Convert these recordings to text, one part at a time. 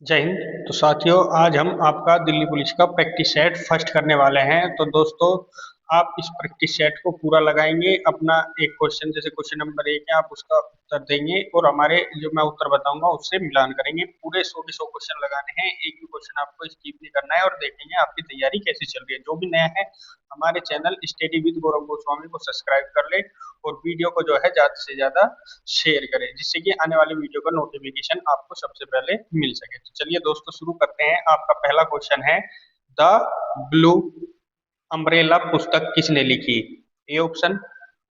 जय हिंद। तो साथियों, आज हम आपका दिल्ली पुलिस का प्रैक्टिस सेट फर्स्ट करने वाले हैं। तो दोस्तों, आप इस प्रैक्टिस सेट को पूरा लगाएंगे। अपना एक क्वेश्चन, जैसे क्वेश्चन नंबर 1 है, आप उसका उत्तर देंगे और हमारे जो मैं उत्तर बताऊंगा उससे मिलान करेंगे। पूरे 100 के 100 क्वेश्चन लगाने हैं, एक भी क्वेश्चन आपको स्किप नहीं करना है। और देखेंगे आपकी तैयारी कैसी चल रही है। जो भी नया है, हमारे चैनल स्टडी विद गौरव गोस्वामी को सब्सक्राइब कर ले और वीडियो को जो है ज्यादा से ज्यादा शेयर करें, जिससे कि आने वाली वीडियो का नोटिफिकेशन आपको सबसे पहले मिल सके। तो चलिए दोस्तों, शुरू करते हैं। आपका पहला क्वेश्चन है, द ब्लू अम्ब्रेला पुस्तक किसने लिखी? A option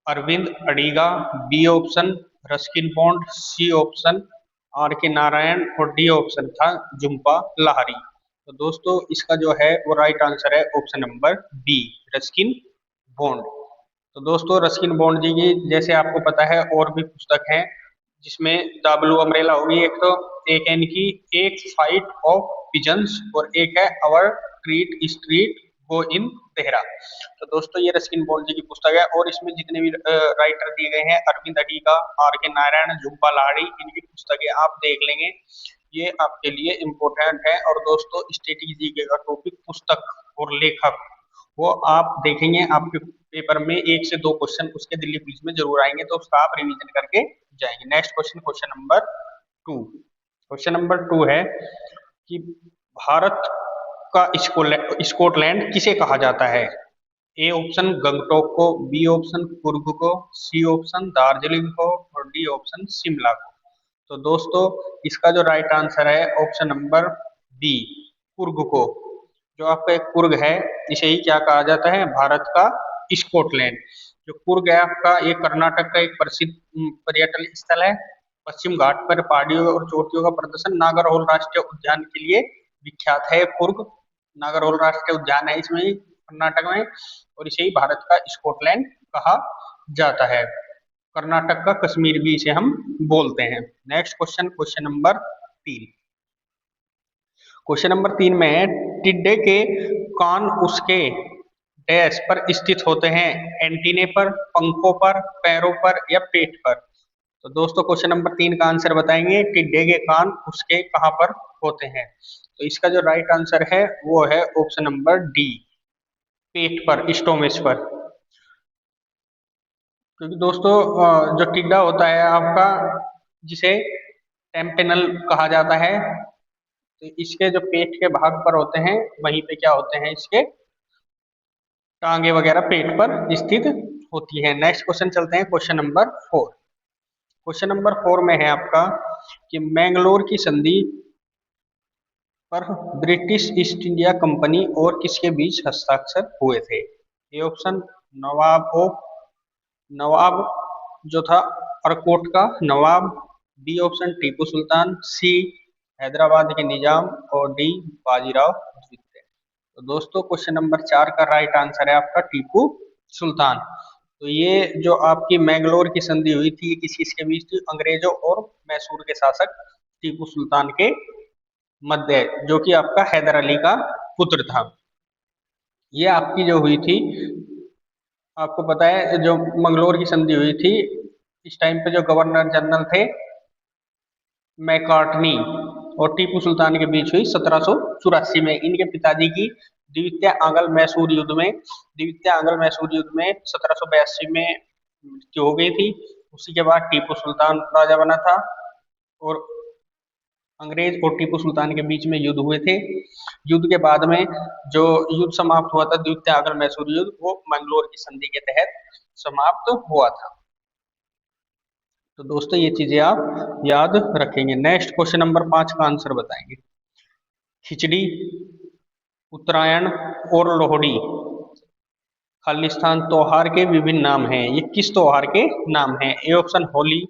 Arvind Adiga, B option Ruskin Bond, C option R K Narayan और डी ऑप्शन था झुम्पा लाहिरी। तो दोस्तों, इसका जो है वो राइट आंसर है option number B, Ruskin Bond. तो दोस्तों, रस्किन बॉन्ड जी की जैसे आपको पता है और भी पुस्तक हैं, जिसमें द ब्लू अम्ब्रेला होगी एक, तो एक है इनकी एक फाइट ऑफ पिजन्स और एक है अवर ट्रीट स्ट्रीट गो इन तेहरा। तो दोस्तों, ये रस्किन बॉन्ड जी की पुस्तक है और इसमें जितने भी राइटर दिए गए हैं, अरविंद अडिगा, आर के नारायण, झुम्पा लाहिड़ी, इनकी पुस्तकें आप देख लेंगे। ये आपके लिए इम्पोर्टेंट है। और दोस्तों, स्टैटिक जीके का टॉपिक पुस्तक और लेखक, वो आप देखेंगे आपके पेपर में 1 से 2 क्वेश्चन उसके दिल्ली पुलिस में जरूर आएंगे, तो उसका आप रिवीजन करके जाएंगे। Next question, question number 2। Question number 2 है कि भारत का स्कॉटलैंड किसे कहा जाता है? ए ऑप्शन गंगटोक को, बी ऑप्शन कुर्ग को, सी ऑप्शन दार्जिलिंग को और डी ऑप्शन शिमला को। तो दोस्तों, इसका जो राइट आंसर है ऑप्शन नंबर बी, कुर्ग को। जो आपका एक कुर्ग है, इसे ही क्या कहा जाता है? भारत का स्कॉटलैंड। जो कुर्ग है आपका, ये कर्नाटक का एक प्रसिद्ध पर्यटन स्थल है। पश्चिम घाट पर पहाड़ियों और चोटियों का प्रदर्शन नागरहोल राष्ट्रीय उद्यान के लिए विख्यात है। कुर्ग नागरहोल राष्ट्रीय उद्यान है इसमें, कर्नाटक में, और इसे ही भारत का स्कॉटलैंड कहा जाता है। कर्नाटक का कश्मीर भी इसे हम बोलते हैं। Next question, question number 3। Question number 3 में है, टिड्डे के कान उसके डैश पर स्थित होते हैं? एंटीने पर, पंखों पर, पैरों पर या पेट पर? तो दोस्तों, क्वेश्चन नंबर 3 का आंसर बताएंगे, टिड्डे के कान उसके कहाँ पर होते हैं? तो इसका जो राइट आंसर है वो है ऑप्शन नंबर डी, पेट पर, स्टोमच पर। क्योंकि दोस्तों, जो टिड्डा होता है आपका, जिसे टेम्पेनल कहा जाता है, तो इसके जो पेट के भाग पर होते हैं, वहीं पे क्या होते हैं, इसके टांगे वगैरह पेट पर स्थित होती है। नेक्स्ट क्वेश्चन चलते हैं, क्वेश्चन नंबर 4। क्वेश्चन नंबर 4 में है आपका कि मैंगलोर की संधि पर ब्रिटिश ईस्ट इंडिया कंपनी और किसके बीच हस्ताक्षर हुए थे? ए ऑप्शन नवाब जो था अरकोट का नवाब, बी ऑप्शन टीपू सुल्तान, सी हैदराबाद के निजाम और डी बाजीराव द्वितीय। तो दोस्तों, क्वेश्चन नंबर 4 का राइट आंसर है आपका टीपू सुल्तान। तो ये जो आपकी मैंगलोर की संधि हुई थी, किस किसके बीच थी? अंग्रेजों और मैसूर के शासक टीपू सुल्तान के मध्य, जो कि आपका हैदर अली का पुत्र था। ये आपकी जो हुई थी, आपको पता है, जो मंगलोर की संधि हुई थी, इस टाइम पे जो गवर्नर जनरल थे मैकार्टनी और टीपू सुल्तान के बीच हुई 1784 में। इनके पिताजी की द्वितीय आंग्ल मैसूर युद्ध में 1782 में मृत्यु हो गई थी। उसी के बाद टीपू सुल्तान राजा बना था और अंग्रेज और टीपू सुल्तान के बीच में युद्ध हुए थे। युद्ध के बाद में जो युद्ध समाप्त हुआ था, द्वितीय आंग्ल मैसूर युद्ध, वो मंगलोर की संधि के तहत समाप्त हुआ था। तो दोस्तों, ये चीजें आप याद रखेंगे। नेक्स्ट क्वेश्चन नंबर 5 का आंसर बताएंगे। खिचड़ी, उत्तरायण और लोहड़ी खालिस्तान त्योहार के विभिन्न नाम हैं। ये किस त्योहार के नाम हैं? A option Holi,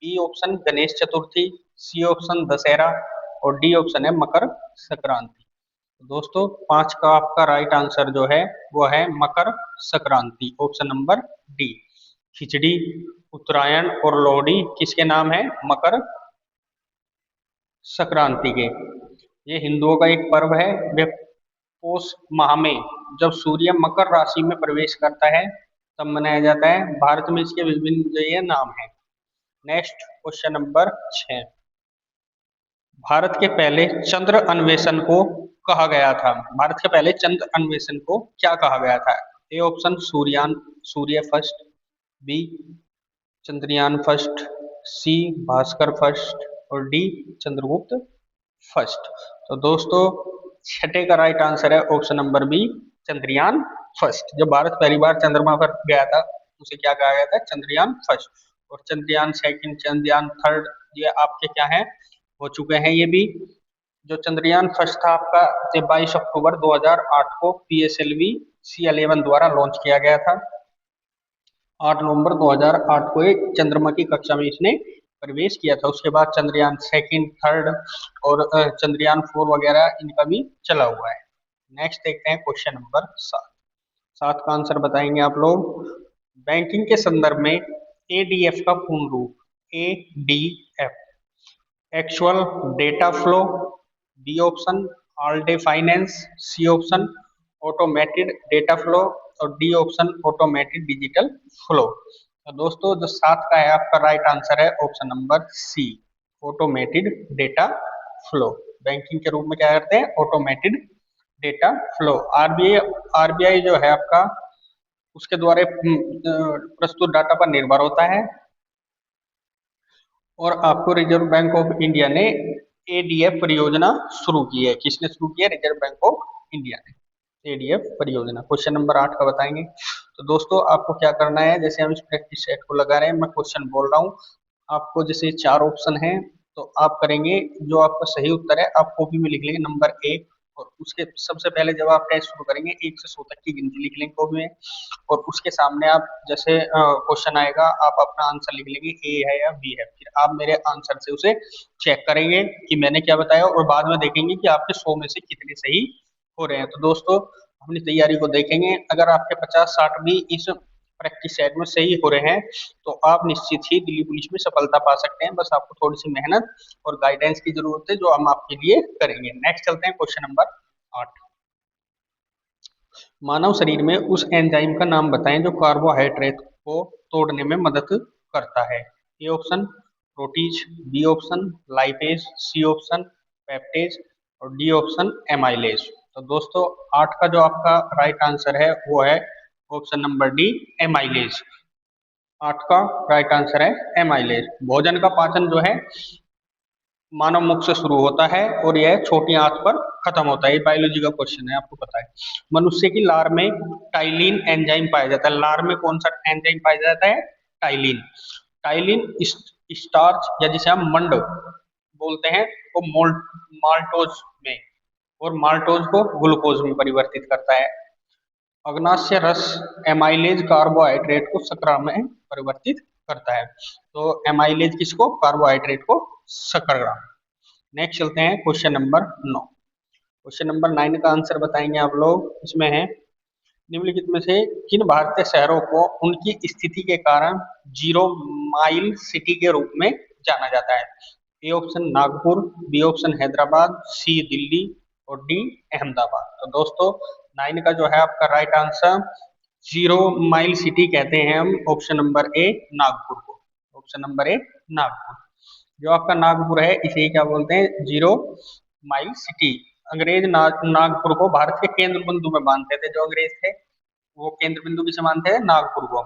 B option Ganesh Chaturthi, C option Dussehra और डी ऑप्शन है मकर संक्रांति। दोस्तों, 5 का आपका राइट आंसर जो है वो है Makar Sankranti, option number D. खिचड़ी, उत्तरायण और लोहड़ी किसके नाम है? मकर संक्रांति के। ये हिंदुओं का एक पर्व है। वे पौष माह में जब सूर्य मकर राशि में प्रवेश करता है तब मनाया जाता है। भारत में इसके विभिन्न जो ये नाम है। Next question number 6। भारत के पहले चंद्र अन्वेषण को कहा गया था? भारत के पहले चंद्र अन्वेषण को क्या कहा गया था? ए ऑप्शन सूर्यान Surya first, b Chandrayaan first, c Bhaskar first और डी चंद्रगुप्त फर्स्ट। तो दोस्तों छठे का राइट आंसर है option number b Chandrayaan first. जब भारत पहली बार चंद्रमा पर गया था उसे क्या कहा गया था? चंद्रयान फर्स्ट। और चंद्रयान सेकंड, चंद्रयान थर्ड ये आपके क्या है हो चुके हैं ये भी। जो चंद्रयान फर्स्ट था आपका 22 अक्टूबर 2008 को PSLV C11 द्वारा लॉन्च किया गया था। 8 नवंबर 2008 को एक चंद्रमा की कक्षा में इसने प्रवेश किया था। उसके बाद चंद्रयान सेकंड, थर्ड और चंद्रयान 4 वगैरह इनका भी चला हुआ है। नेक्स्ट देखते हैं क्वेश्चन नंबर 7। 7 का आंसर बताएंगे आप लोग। बैंकिंग के संदर्भ में ADF का पूर्ण रूप? ADF actual data flow, b option all day finance, c option automated data flow और D option automated digital flow. तो दोस्तों जो 7 का है आपका राइट आंसर है option number c automated data flow. Banking के रूप में क्या करते हैं? Automated data flow. आरबीआई जो है आपका उसके द्वारा प्रस्तुत डाटा पर निर्भर होता है। और आपको रिजर्व बैंक ऑफ इंडिया ने ADF परियोजना शुरू की है। किसने शुरू की है? रिजर्व बैंक ऑफ इंडिया ने ADF परियोजना। क्वेश्चन नंबर 8 का बताएंगे। तो दोस्तों आपको क्या करना है, जैसे हम इस प्रैक्टिस सेट को लगा रहे हैं, मैं क्वेश्चन बोल रहा हूँ, आपको जैसे 4 ऑप्शन है तो आप करेंगे जो आपका सही उत्तर है आप कॉपी में लिख लेंगे नंबर 1। और उसके सबसे पहले जब आप टेस्ट शुरू करेंगे 1 से 100 तक की गिनती लिख लेंगे कॉपी में। और उसके सामने आप जैसे क्वेश्चन आएगा आप अपना आंसर लिख लेंगे ए है या बी है। फिर आप मेरे आंसर से उसे चेक करेंगे कि मैंने क्या बताया और बाद में देखेंगे कि आपके 100 में से कितने सही हो रहे हैं। तो दोस्तों अपनी तैयारी को देखेंगे, अगर आपके 50-60 भी इस प्रैक्टिस सेट में सही हो रहे हैं तो आप निश्चित ही दिल्ली पुलिस में सफलता पा सकते हैं। बस आपको थोड़ी सी मेहनत और गाइडेंस की जरूरत है जो हम आपके लिए करेंगे। नेक्स्ट चलते हैं क्वेश्चन नंबर 8। मानव शरीर में उस एंजाइम का नाम बताएं जो कार्बोहाइड्रेट को तोड़ने में मदद करता है। ए option protease, b option lipase, c option peptase और डी ऑप्शन एमाइलेज। तो दोस्तों 8 का जो आपका राइट आंसर है वो है ऑप्शन नंबर डी एमाइलेज। 8 का राइट आंसर है एमाइलेज। भोजन का पाचन जो है मानव मुख से शुरू होता है और यह छोटी आंत पर खत्म होता है। ये बायोलॉजी का क्वेश्चन है, आपको पता है। मनुष्य की लार में टाइलिन एंजाइम पाया जाता है। लार में कौन सा एंजाइम पाया जाता है? टाइलिन। टाइलिन स्टार्च या जिसे हम मंड बोलते हैं वो माल्टोज में और माल्टोज को ग्लूकोज में परिवर्तित करता है। अग्नाशय रस एमाइलेज कार्बोहाइड्रेट को शर्करा में परिवर्तित करता है। तो एमाइलेज किसको? कार्बोहाइड्रेट को शर्करा। नेक्स्ट चलते हैं क्वेश्चन नंबर 9। क्वेश्चन नंबर 9 का आंसर बताएंगे आप लोग। इसमें है निम्नलिखित में से किन भारतीय शहरों को उनकी स्थिति के कारण जीरो माइल सिटी के रूप में जाना जाता है? ए option Nagpur, b option Hyderabad, c Delhi और डी अहमदाबाद। तो दोस्तों 9 का जो है आपका right answer zero mile city कहते हैं हम ऑप्शन नंबर ए नागपुर को। ऑप्शन नंबर ए नागपुर। जो आपका नागपुर है इसे क्या बोलते हैं? Zero mile city. अंग्रेज नागपुर को भारत के केंद्र बिंदु में मानते थे। जो अंग्रेज थे वो केंद्र बिंदु किसे मानते हैं? नागपुर को।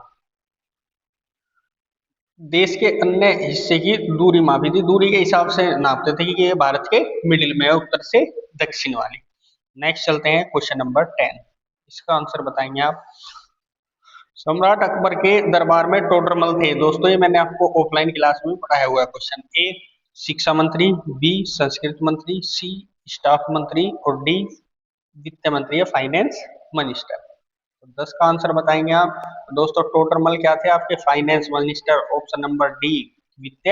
देश के अन्य हिस्से की दूरी मापी थी, दूरी के हिसाब से नापते थे कि ये भारत के मिडिल में है, उत्तर से दक्षिण वाली। नेक्स्ट चलते हैं क्वेश्चन नंबर 10। इसका आंसर बताएंगे आप। सम्राट अकबर के दरबार में टोडरमल थे। दोस्तों ये मैंने आपको ऑफलाइन क्लास में पढ़ाया हुआ है क्वेश्चन। ए शिक्षा मंत्री, बी संस्कृत मंत्री, सी स्टाफ मंत्री और डी वित्त मंत्री या फाइनेंस मिनिस्टर। तो 10 का आंसर बताएंगे आप। दोस्तों टोडरमल क्या थे? आपके finance minister. Option number D वित्त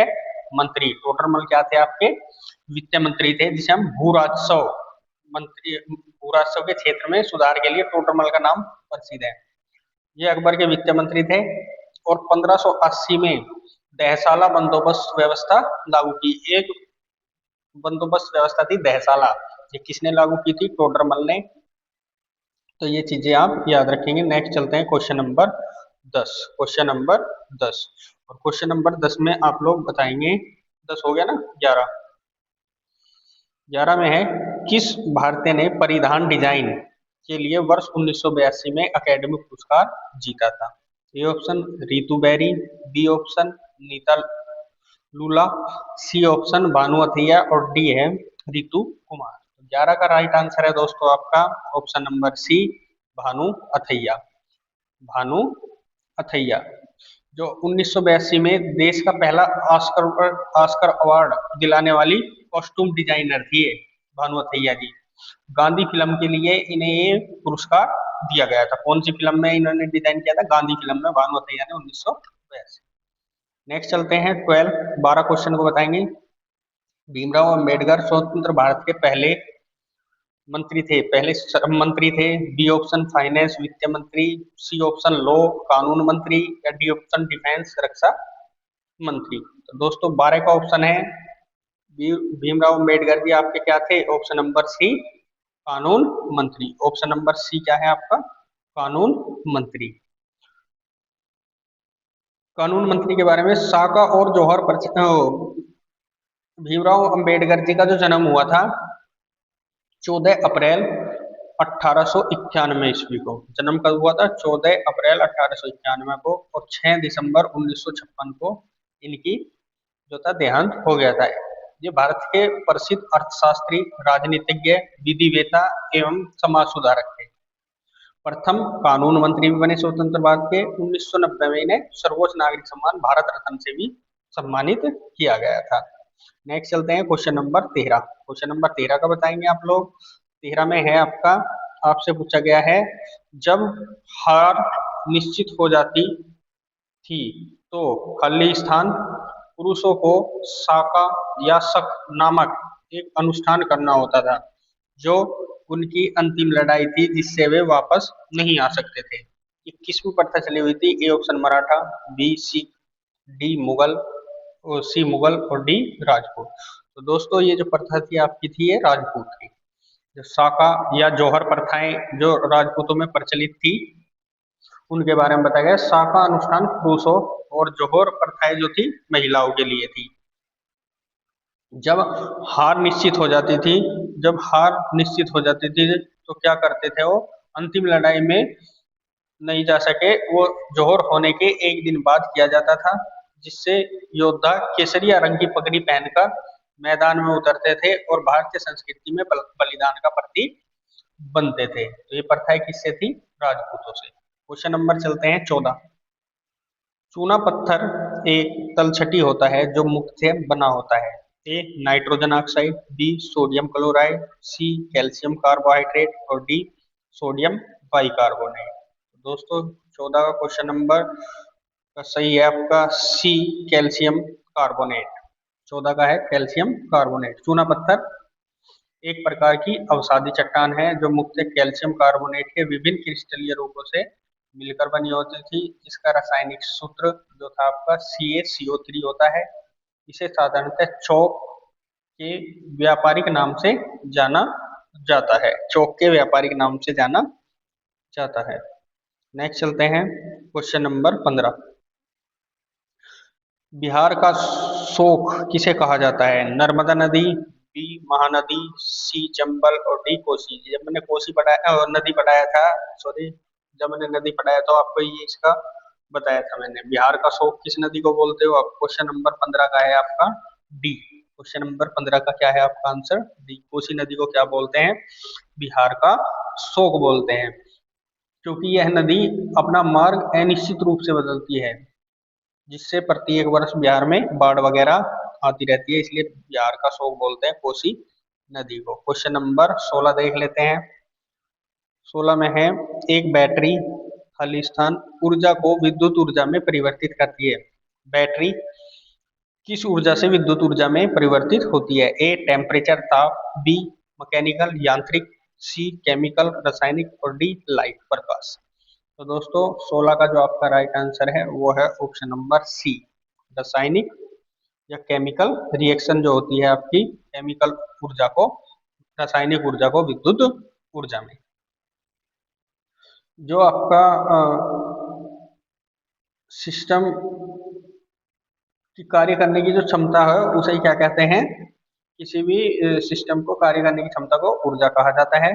मंत्री। टोडरमल क्या थे? आपके वित्त मंत्री थे, जिसे हम भू राजस्व मंत्री, भू राजस्व के क्षेत्र में सुधार के लिए टोडरमल का नाम प्रसिद्ध है। ये अकबर के वित्त मंत्री थे और 1580 में दहसाला बंदोबस्त व्यवस्था लागू की। एक बंदोबस्त व्यवस्था थी दहसाला, ये किसने लागू की थी? टोडरमल ने। तो ये चीजें आप याद रखेंगे। नेक्स्ट चलते हैं क्वेश्चन नंबर 10। क्वेश्चन नंबर 10 और क्वेश्चन नंबर 10 में आप लोग बताएंगे 10 हो गया ना, 11 11 में है, किस भारतीय ने परिधान डिजाइन के लिए वर्ष 1982 में अकेडमी पुरस्कार जीता था? ए option Ritu Beri, B option Neeta Lulla, C option Bhanu Athaiya और डी है रितु कुमार। 11 का राइट आंसर है दोस्तों आपका option number C, Bhanu Athaiya. Bhanu Athaiya जो 1982 में देश का पहला ऑस्कर ऑस्कर अवार्ड दिलाने वाली कॉस्ट्यूम डिजाइनर थी ये, भानु अथैया जी। गांधी फिल्म के लिए इन्हें ये पुरस्कार दिया गया था। कौन सी फिल्म में इन्होंने डिजाइन किया था? गांधी फिल्म में भानु अथैया ने 1982। नेक्स्ट चलते हैं 12 क्वेश्चन को बताएंगे। भीमराव अंबेडकर स्वतंत्र भारत के पहले मंत्री थे, पहले श्रम मंत्री थे। बी ऑप्शन फाइनेंस वित्त मंत्री, सी ऑप्शन लॉ कानून मंत्री या डी ऑप्शन डिफेंस रक्षा मंत्री। तो दोस्तों 12 का ऑप्शन है भीमराव अंबेडकर जी आपके क्या थे? ऑप्शन नंबर सी कानून मंत्री। ऑप्शन नंबर सी क्या है आपका? कानून मंत्री। कानून मंत्री के बारे में साका और जौहर पर भीमराव अंबेडकर जी का जो जन्म हुआ था 14 अप्रैल 1891 ईस्वी को। जन्म कब हुआ था? 14 अप्रैल 1891 को। और 6 दिसंबर 1956 को इनकी जो था देहांत हो गया था। ये भारत के प्रसिद्ध अर्थशास्त्री, राजनीतिज्ञ, विधिवेता एवं समाज सुधारक थे। प्रथम कानून मंत्री भी बने स्वतंत्र भारत के। 1990 में इन्हें सर्वोच्च नागरिक सम्मान भारत रत्न से भी सम्मानित किया गया था। नेक्स्ट चलते हैं क्वेश्चन नंबर 13। क्वेश्चन नंबर 13 का बताएंगे आप लोग। 13 में है आपका, आपसे पूछा गया है, जब हार निश्चित हो जाती थी तो खाली स्थान पुरुषों को साका या शक नामक एक अनुष्ठान करना होता था, जो उनकी अंतिम लड़ाई थी जिससे वे वापस नहीं आ सकते थे। ये किसमें प्रथा चली हुई थी? A option Maratha, B Sikh, D Mughal और सी मुगल और डी राजपूत। तो दोस्तों ये जो प्रथा थी आपकी थी ये राजपूत की। जो साका या जौहर प्रथाएं जो राजपूतों में प्रचलित थी उनके बारे में बताया गया। साका अनुष्ठान पुरुषों और जौहर प्रथाएं जो थी महिलाओं के लिए थी। जब हार निश्चित हो जाती थी, जब हार निश्चित हो जाती थी तो क्या करते थे वो? अंतिम लड़ाई में नहीं जा सके वो जौहर होने के एक दिन बाद किया जाता था, जिससे योद्धा केसरिया रंग की पगड़ी पहनकर मैदान में उतरते थे और भारतीय संस्कृति में बलिदान का प्रतीक बनते थे। तो ये प्रथा किससे थी? राजपूतों से। क्वेश्चन नंबर चलते हैं 14। चूना पत्थर एक तलछटी होता है जो मुक्त से बना होता है। A nitrogen oxide, b sodium chloride, c calcium carbohydrate और डी सोडियम बाइकार्बोनेट। दोस्तों 14 का क्वेश्चन नंबर का सही है आपका सी कैल्शियम कार्बोनेट। 14 का है कैल्शियम कार्बोनेट। चूना पत्थर एक प्रकार की अवसादी चट्टान है जो मुख्य कैल्शियम कार्बोनेट के विभिन्न क्रिस्टलीय रूपों से मिलकर बनी होती थी। इसका रासायनिक सूत्र जो था आपका CaCO3 होता है। इसे साधारणतः चौक के व्यापारिक नाम से जाना जाता है। चौक के व्यापारिक नाम से जाना जाता है। नेक्स्ट चलते हैं क्वेश्चन नंबर 15। बिहार का शोक किसे कहा जाता है? नर्मदा नदी, बी महानदी, सी चंबल और डी कोसी। जब मैंने कोसी पढ़ाया और नदी पढ़ाया था, सॉरी जब मैंने नदी पढ़ाया था आपको ये इसका बताया था मैंने। बिहार का शोक किस नदी को बोलते हो आप? क्वेश्चन नंबर 15 का है आपका डी। क्वेश्चन नंबर 15 का क्या है आपका आंसर? डी। कोसी नदी को क्या बोलते हैं? बिहार का शोक बोलते हैं, क्योंकि यह नदी अपना मार्ग अनिश्चित रूप से बदलती है, जिससे प्रत्येक वर्ष बिहार में बाढ़ वगैरह आती रहती है, इसलिए बिहार का शोक बोलते हैं कोसी नदी को। क्वेश्चन नंबर 16 देख लेते हैं। 16 में है, एक बैटरी खाली स्थान ऊर्जा को विद्युत ऊर्जा में परिवर्तित करती है। बैटरी किस ऊर्जा से विद्युत ऊर्जा में परिवर्तित होती है? ए टेम्परेचर ताप, बी मैकेनिकल यांत्रिक, सी केमिकल रासायनिक और डी लाइट प्रकाश। तो दोस्तों 16 का जो आपका राइट आंसर है वो है ऑप्शन नंबर सी रासायनिक या केमिकल रिएक्शन जो होती है आपकी केमिकल ऊर्जा को रासायनिक ऊर्जा को विद्युत ऊर्जा में। जो आपका सिस्टम की कार्य करने की जो क्षमता है उसे क्या कहते हैं? किसी भी सिस्टम को कार्य करने की क्षमता को ऊर्जा कहा जाता है।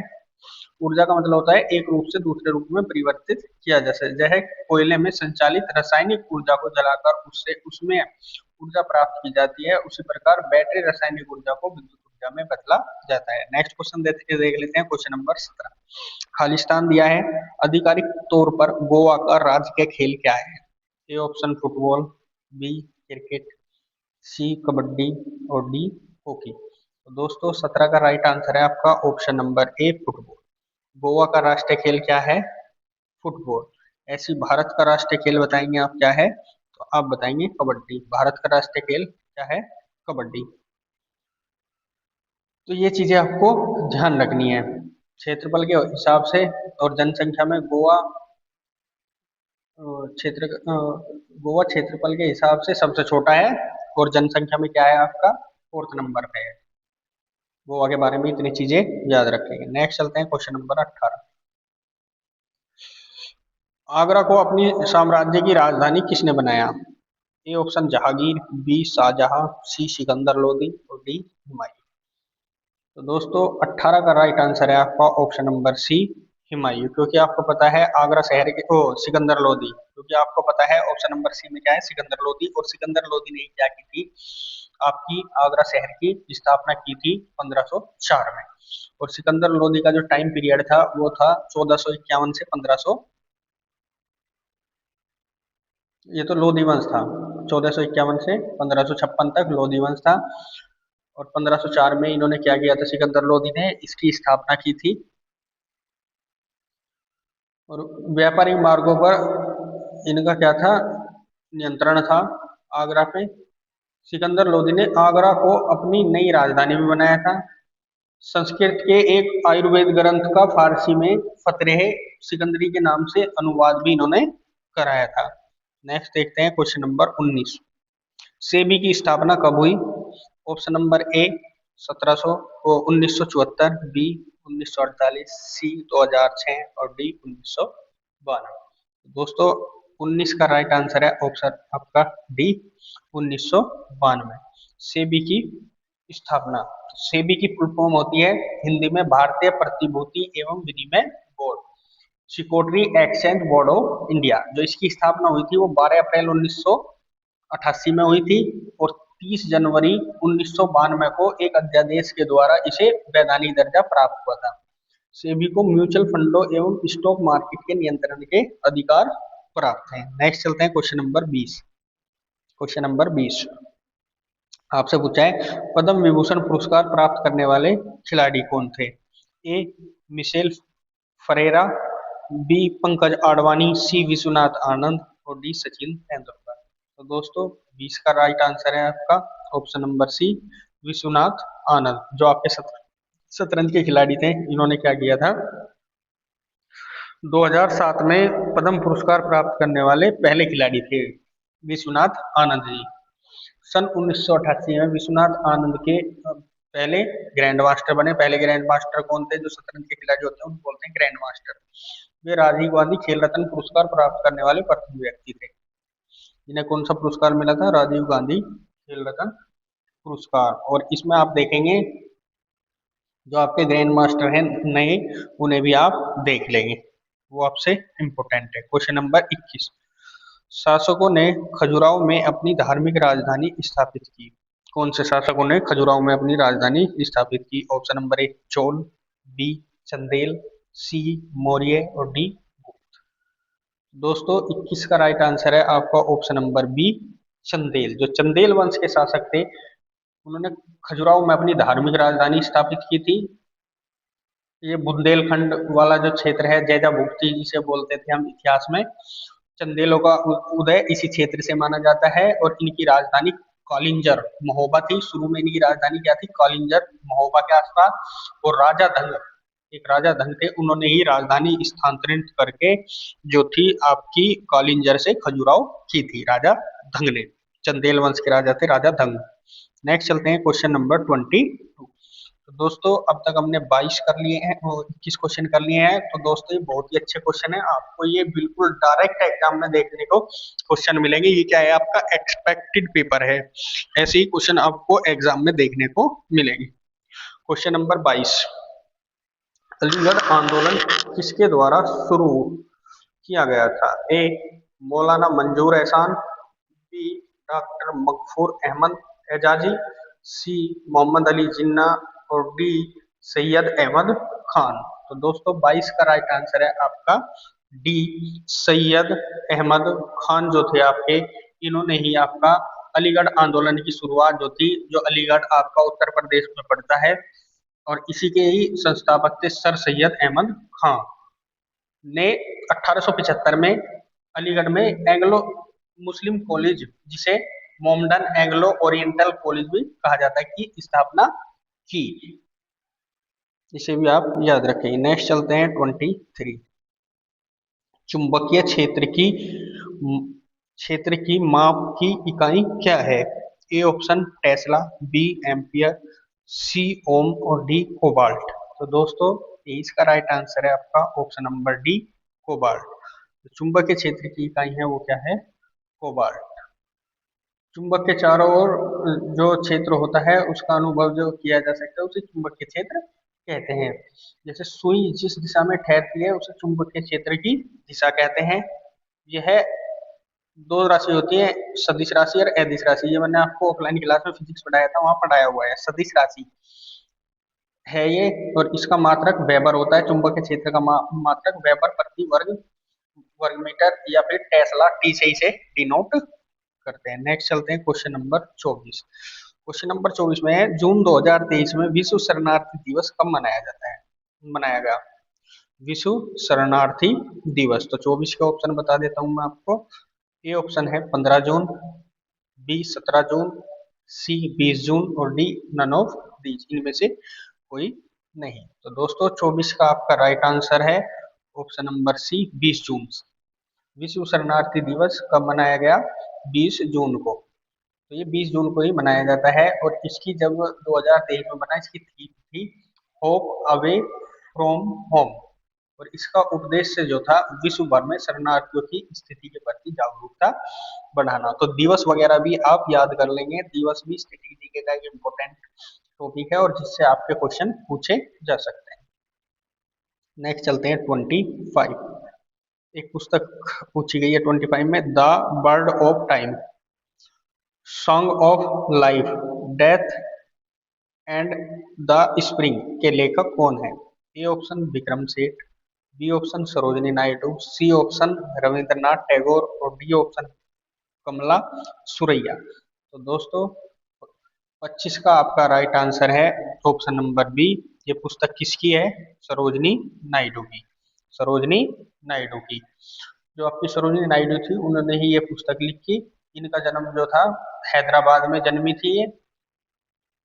ऊर्जा का मतलब होता है एक रूप से दूसरे रूप में परिवर्तित किया जा सकता है। जैसे कोयले में संचालित रासायनिक ऊर्जा को जलाकर उससे उसमें ऊर्जा प्राप्त की जाती है, उसी प्रकार बैटरी रासायनिक ऊर्जा को विद्युत ऊर्जा में बदला जाता है। नेक्स्ट क्वेश्चन देख लेते हैं, क्वेश्चन नंबर 17। खालिस्तान दिया है, आधिकारिक तौर पर गोवा का राजकीय खेल क्या है? ए option football, B cricket, c kabaddi और डी हॉकी। तो दोस्तों 17 का राइट आंसर है आपका ऑप्शन नंबर ए फुटबॉल। गोवा का राष्ट्रीय खेल क्या है? फुटबॉल। ऐसी भारत का राष्ट्रीय खेल बताएंगे आप क्या है? तो आप बताएंगे कबड्डी। भारत का राष्ट्रीय खेल क्या है? कबड्डी। तो ये चीजें आपको ध्यान रखनी है। क्षेत्रफल के हिसाब से और जनसंख्या में गोवा क्षेत्रफल के हिसाब से सबसे छोटा है और जनसंख्या में क्या है आपका? फोर्थ नंबर पे है। गोवा के बारे में इतनी चीजें याद रखेंगे। नेक्स्ट चलते हैं, क्वेश्चन नंबर 18। आगरा को अपनी साम्राज्य की राजधानी किसने बनाया? A option Jahangir, b Shahjahan, c Sikandar Lodi और डी हुमायूं। तो दोस्तों 18 का राइट आंसर है आपका ऑप्शन नंबर सी हुमायूं। क्योंकि आपको पता है आगरा शहर के ओ सिकंदर लोदी, क्योंकि आपको पता है ऑप्शन नंबर सी में क्या है? सिकंदर लोदी। और सिकंदर लोदी ने क्या की थी? आपकी आगरा शहर की स्थापना की थी 1504 में। और सिकंदर लोदी का जो टाइम पीरियड था वो था 1451 से 1500, ये तो लोधी वंश था। 1451 से 1556 तक लोधी वंश था। और 1504 में इन्होंने क्या किया था? सिकंदर लोधी ने इसकी स्थापना की थी। और व्यापारिक मार्गों पर इनका क्या था? नियंत्रण था आगरा पे। सिकंदर लोधी ने आगरा को अपनी नई राजधानी भी बनाया था। संस्कृत के एक आयुर्वेद ग्रंथ का फारसी में फतरेह सिकंदरी के नाम से अनुवाद भी इन्होंने कराया था। नेक्स्ट देखते हैं, क्वेश्चन नंबर 19। सेबी की स्थापना कब हुई? ऑप्शन नंबर ए 1700 1974, बी 1948, सी 2006 और डी 1992। दोस्तों 19 का राइट आंसर है ऑप्शन आपका डी 1992। सेबी की स्थापना, सेबी की फुल फॉर्म होती है हिंदी में भारतीय प्रतिभूति एवं विनिमय board, security exchange board of India. जो इसकी स्थापना हुई थी वो 12 अप्रैल 1988 में हुई थी। और 30 जनवरी 1992 को एक अध्यादेश के द्वारा इसे वैधानिक दर्जा प्राप्त हुआ था। सेबी को म्यूचुअल फंडों एवं स्टॉक मार्केट के नियंत्रण के अधिकार प्राप्त हैं। नेक्स्ट चलते हैं, क्वेश्चन नंबर 20। क्वेश्चन नंबर 20 आपसे पूछा है, पद्म विभूषण पुरस्कार प्राप्त करने वाले खिलाड़ी कौन थे? A Michael Ferreira, b Pankaj Advani, c Vishwanath Anand और डी सचिन तेंदुलकर। तो दोस्तों 20 का राइट आंसर है आपका ऑप्शन नंबर सी विश्वनाथ आनंद, जो आपके शतरंज के खिलाड़ी थे। इन्होंने क्या किया था? 2007 में पद्म पुरस्कार प्राप्त करने वाले पहले खिलाड़ी थे विश्वनाथ आनंद जी। सन 1988 में विश्वनाथ आनंद के पहले ग्रैंड मास्टर बने। पहले ग्रैंड मास्टर कौन थे? जो शतरंज के खिलाड़ी होते हैं उनको बोलते हैं ग्रैंड मास्टर। वे राजीव गांधी खेल रत्न पुरस्कार प्राप्त करने वाले प्रथम व्यक्ति थे। इन्हें कौन सा पुरस्कार मिला था? राजीव गांधी खेल रत्न पुरस्कार। और इसमें आप देखेंगे जो आपके ग्रैंड मास्टर हैं नए, उन्हें भी आप देख लेंगे, वो आपसे इम्पोर्टेंट है। Question number 21। शासकों ने खजुराहो में अपनी धार्मिक राजधानी स्थापित की? कौन से शासकों ने खजुराहो में अपनी राजधानी स्थापित की? Option number A Chola, B Chandel, C Maurya और डी गुप्त। दोस्तों 21 का राइट आंसर है आपका ऑप्शन नंबर बी चंदेल। जो चंदेल वंश के शासक थे उन्होंने खजुराहो में अपनी धार्मिक राजधानी स्थापित की थी। ये बुंदेलखंड वाला जो क्षेत्र है, जैजा भुगती जिसे बोलते थे हम इतिहास में, चंदेलों का उदय इसी क्षेत्र से माना जाता है। और इनकी राजधानी कलिंजर महोबा थी। शुरू में इनकी राजधानी क्या थी? कलिंजर महोबा के आसपास। और राजा धंग, एक राजा धंग थे, उन्होंने ही राजधानी स्थानांतरित करके जो थी आपकी कलिंजर से खजुराहो की थी, राजा धंग ने। चंदेल वंश के राजा थे राजा धंग। नेक्स्ट चलते हैं, क्वेश्चन नंबर 22। तो दोस्तों अब तक हमने 22 कर लिए हैं और 21 क्वेश्चन कर लिए हैं। तो दोस्तों ये बहुत ही अच्छे क्वेश्चन है, आपको ये बिल्कुल डायरेक्ट एग्जाम में देखने को क्वेश्चन मिलेंगे। ये क्या है, आपका एक्सपेक्टेड पेपर है, ऐसे ही क्वेश्चन आपको एग्जाम में देखने को मिलेंगे। क्वेश्चन नंबर 22, अलीगढ़ आंदोलन किसके द्वारा शुरू किया गया था? ए मौलाना मंजूर एहसान, बी डॉक्टर मगफूर अहमद एजाजी, सी मोहम्मद अली जिन्ना और डी सैयद अहमद खान। तो दोस्तों 22 का राइट आंसर है आपका डी सैयद अहमद खान जो थे आपके, इन्होंने ही आपका अलीगढ़ आंदोलन की शुरुआत जो थी, जो अलीगढ़ आपका उत्तर प्रदेश में पड़ता है और इसी के ही संस्थापक थे सर सैयद अहमद खान ने 1875 में अलीगढ़ में एंग्लो मुस्लिम कॉलेज, जिसे मोमडन एंग्लो ओरिएंटल कॉलेज भी कहा जाता है, की स्थापना की। इसे भी आप याद रखेंगे। नेक्स्ट चलते हैं 23, चुंबकीय क्षेत्र की माप की इकाई क्या है? ए option tesla, B ampere, C ohm और डी कोबाल्ट। तो दोस्तों इसका राइट आंसर है आपका ऑप्शन नंबर डी कोबाल्ट। तो चुंबकीय क्षेत्र की इकाई है वो क्या है? कोबाल्ट। चुंबक के चारों ओर जो क्षेत्र होता है उसका अनुभव जो किया जा सकता है उसे चुंबकीय क्षेत्र कहते हैं। जैसे सुई जिस दिशा में ठहरती है उसे चुंबकीय क्षेत्र की दिशा कहते हैं। यह दो राशि होती है, सदिश राशि और अदिश राशि। ये मैंने आपको ऑफलाइन क्लास में फिजिक्स पढ़ाया था, वहां पढ़ाया हुआ है। सदिश राशि है ये और इसका मात्रक वेबर होता है। चुंबकीय क्षेत्र का मात्रक वेबर प्रति वर्ग मीटर या फिर टेस्ला टी से इसे डिनोट करते हैं। नेक्स्ट चलते हैं क्वेश्चन नंबर 24। क्वेश्चन नंबर 24 में है, जून 2023 में विश्व शरणार्थी दिवस कब मनाया जाता है? मनाया गया विश्व शरणार्थी दिवस। तो 24 का ऑप्शन बता देता हूं मैं आपको। ए ऑप्शन है 15 जून, बी 17 जून, सी 20 जून और डी नन ऑफ दीज, इनमें से कोई नहीं। तो दोस्तों 24 का आपका राइट आंसर है ऑप्शन नंबर सी 20 जून। विश्व शरणार्थी दिवस कब मनाया गया? 20 जून को। तो ये 20 जून को ही मनाया जाता है और इसकी जब 2023 में बना, इसकी थीम थी होप अवे फ्रॉम होम और इसका उद्देश्य जो था विश्व भर में शरणार्थियों की स्थिति के प्रति जागरूकता बढ़ाना। तो दिवस वगैरह भी आप याद कर लेंगे, दिवस भी स्टैटिस्टिक्स का एक इम्पोर्टेंट टॉपिक है और जिससे आपके क्वेश्चन पूछे जा सकते हैं। नेक्स्ट चलते हैं 25। एक पुस्तक पूछी गई है 25 में, the bird of time, song of life, death and the spring के लेखक कौन है? ए option Vikram Seth, B option Sarojini Naidu, C option Rabindranath Tagore और डी ऑप्शन कमला सुरैया। तो दोस्तों 25 का आपका राइट आंसर है ऑप्शन नंबर बी। ये पुस्तक किसकी है? सरोजिनी नायडू की। सरोजिनी नायडू की, जो आपकी सरोजिनी नायडू थी उन्होंने ही ये पुस्तक लिखी। इनका जन्म जो था हैदराबाद में जन्मी थी ये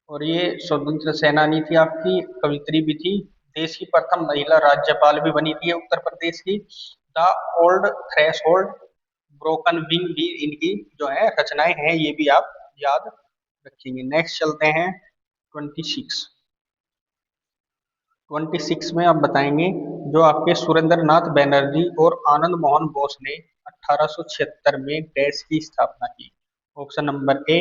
और ये स्वतंत्र सेनानी थी, आपकी कवित्री भी थी, देश की प्रथम महिला राज्यपाल भी बनी थी उत्तर प्रदेश की। The old threshold, broken wing भी इनकी जो है रचनाएं हैं, ये भी आप याद रखेंगे। नेक्स्ट चलते हैं 26। 26 में आप बताएंगे, जो आपके सुरेंद्र नाथ बैनर्जी और आनंद मोहन बोस ने 1876 में डैश की स्थापना की। ऑप्शन नंबर ए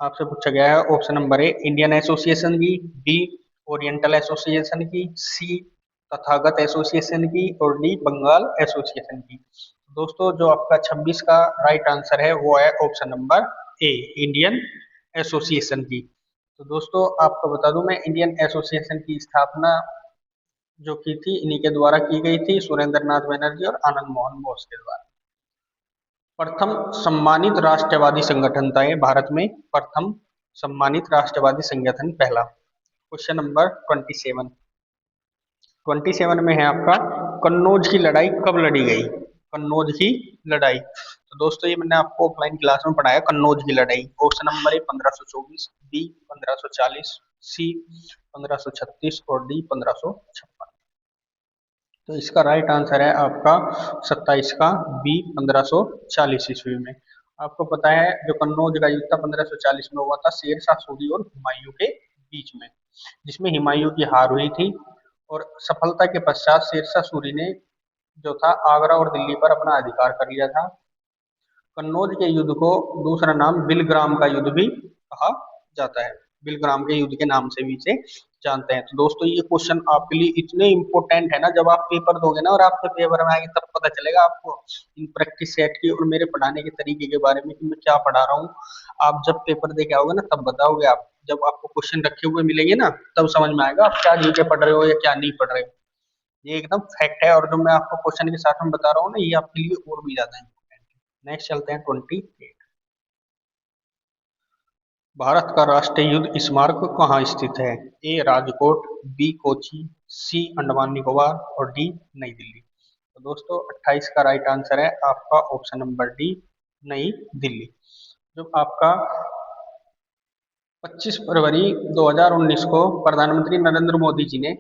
आपसे पूछा गया है, ऑप्शन नंबर ए इंडियन एसोसिएशन की, बी ओरिएंटल एसोसिएशन की, सी तथागत एसोसिएशन की और डी बंगाल एसोसिएशन की। दोस्तों जो आपका 26 का राइट आंसर है वो है ऑप्शन नंबर ए इंडियन एसोसिएशन की। तो दोस्तों आपको बता दूं मैं, इंडियन एसोसिएशन की स्थापना जो की थी इन्हीं के द्वारा की गई थी, सुरेंद्र नाथ बैनर्जी और आनंद मोहन बोस के द्वारा। प्रथम सम्मानित राष्ट्रवादी संगठन था ये भारत में, प्रथम सम्मानित राष्ट्रवादी संगठन पहला। Question number 27। 27 में है आपका, कन्नौज की लड़ाई कब लड़ी गई? कन्नौज की लड़ाई। तो दोस्तों ये मैंने आपको ऑफलाइन क्लास में पढ़ाया, कन्नौज की लड़ाई। ऑप्शन नंबर ए 1524, बी 1540, सी 1536 और डी 1556। तो इसका राइट आंसर है आपका 27 का बी 1540 ईस्वी में। आपको पता है जो कन्नौज का युद्ध था 1540 में हुआ था शेर शाह सूरी और हुमायूं के बीच में, जिसमें हुमायूं की हार हुई थी। और सफलता के पश्चात शेरशाह सूरी ने जो था आगरा और दिल्ली पर अपना अधिकार कर लिया था। कन्नौज के युद्ध को दूसरा नाम बिलग्राम का युद्ध भी कहा जाता है। बिलग्राम के युद्ध के नाम से भी इसे जानते हैं। तो दोस्तों ये क्वेश्चन आपके लिए इतने इंपॉर्टेंट है ना, जब आप पेपर दोगे ना और आपके पेपर में आएंगे तब पता चलेगा आपको इन प्रैक्टिस सेट की और मेरे पढ़ाने के तरीके के बारे में कि मैं क्या पढ़ा रहा हूँ। आप जब पेपर दे के आओगे ना तब बताओगे आप, जब आपको क्वेश्चन रखे हुए मिलेंगे ना तब समझ में आएगा आप क्या जीके पढ़ रहे हो या क्या नहीं पढ़ रहे हो। ये एकदम फैक्ट है, और जो मैं आपको क्वेश्चन के साथ में बता रहा हूँ ना ये आपके लिए और भी ज्यादा इंपॉर्टेंट है। नेक्स्ट चलते हैं 28। भारत का राष्ट्रीय युद्ध स्मारक कहाँ स्थित है? ए राजकोट, बी कोची, सी अंडमान निकोबार और डी नई दिल्ली। तो दोस्तों 28 का राइट आंसर है आपका ऑप्शन नंबर डी, नई दिल्ली। जो आपका 25 फरवरी 2019 को प्रधानमंत्री नरेंद्र मोदी जी ने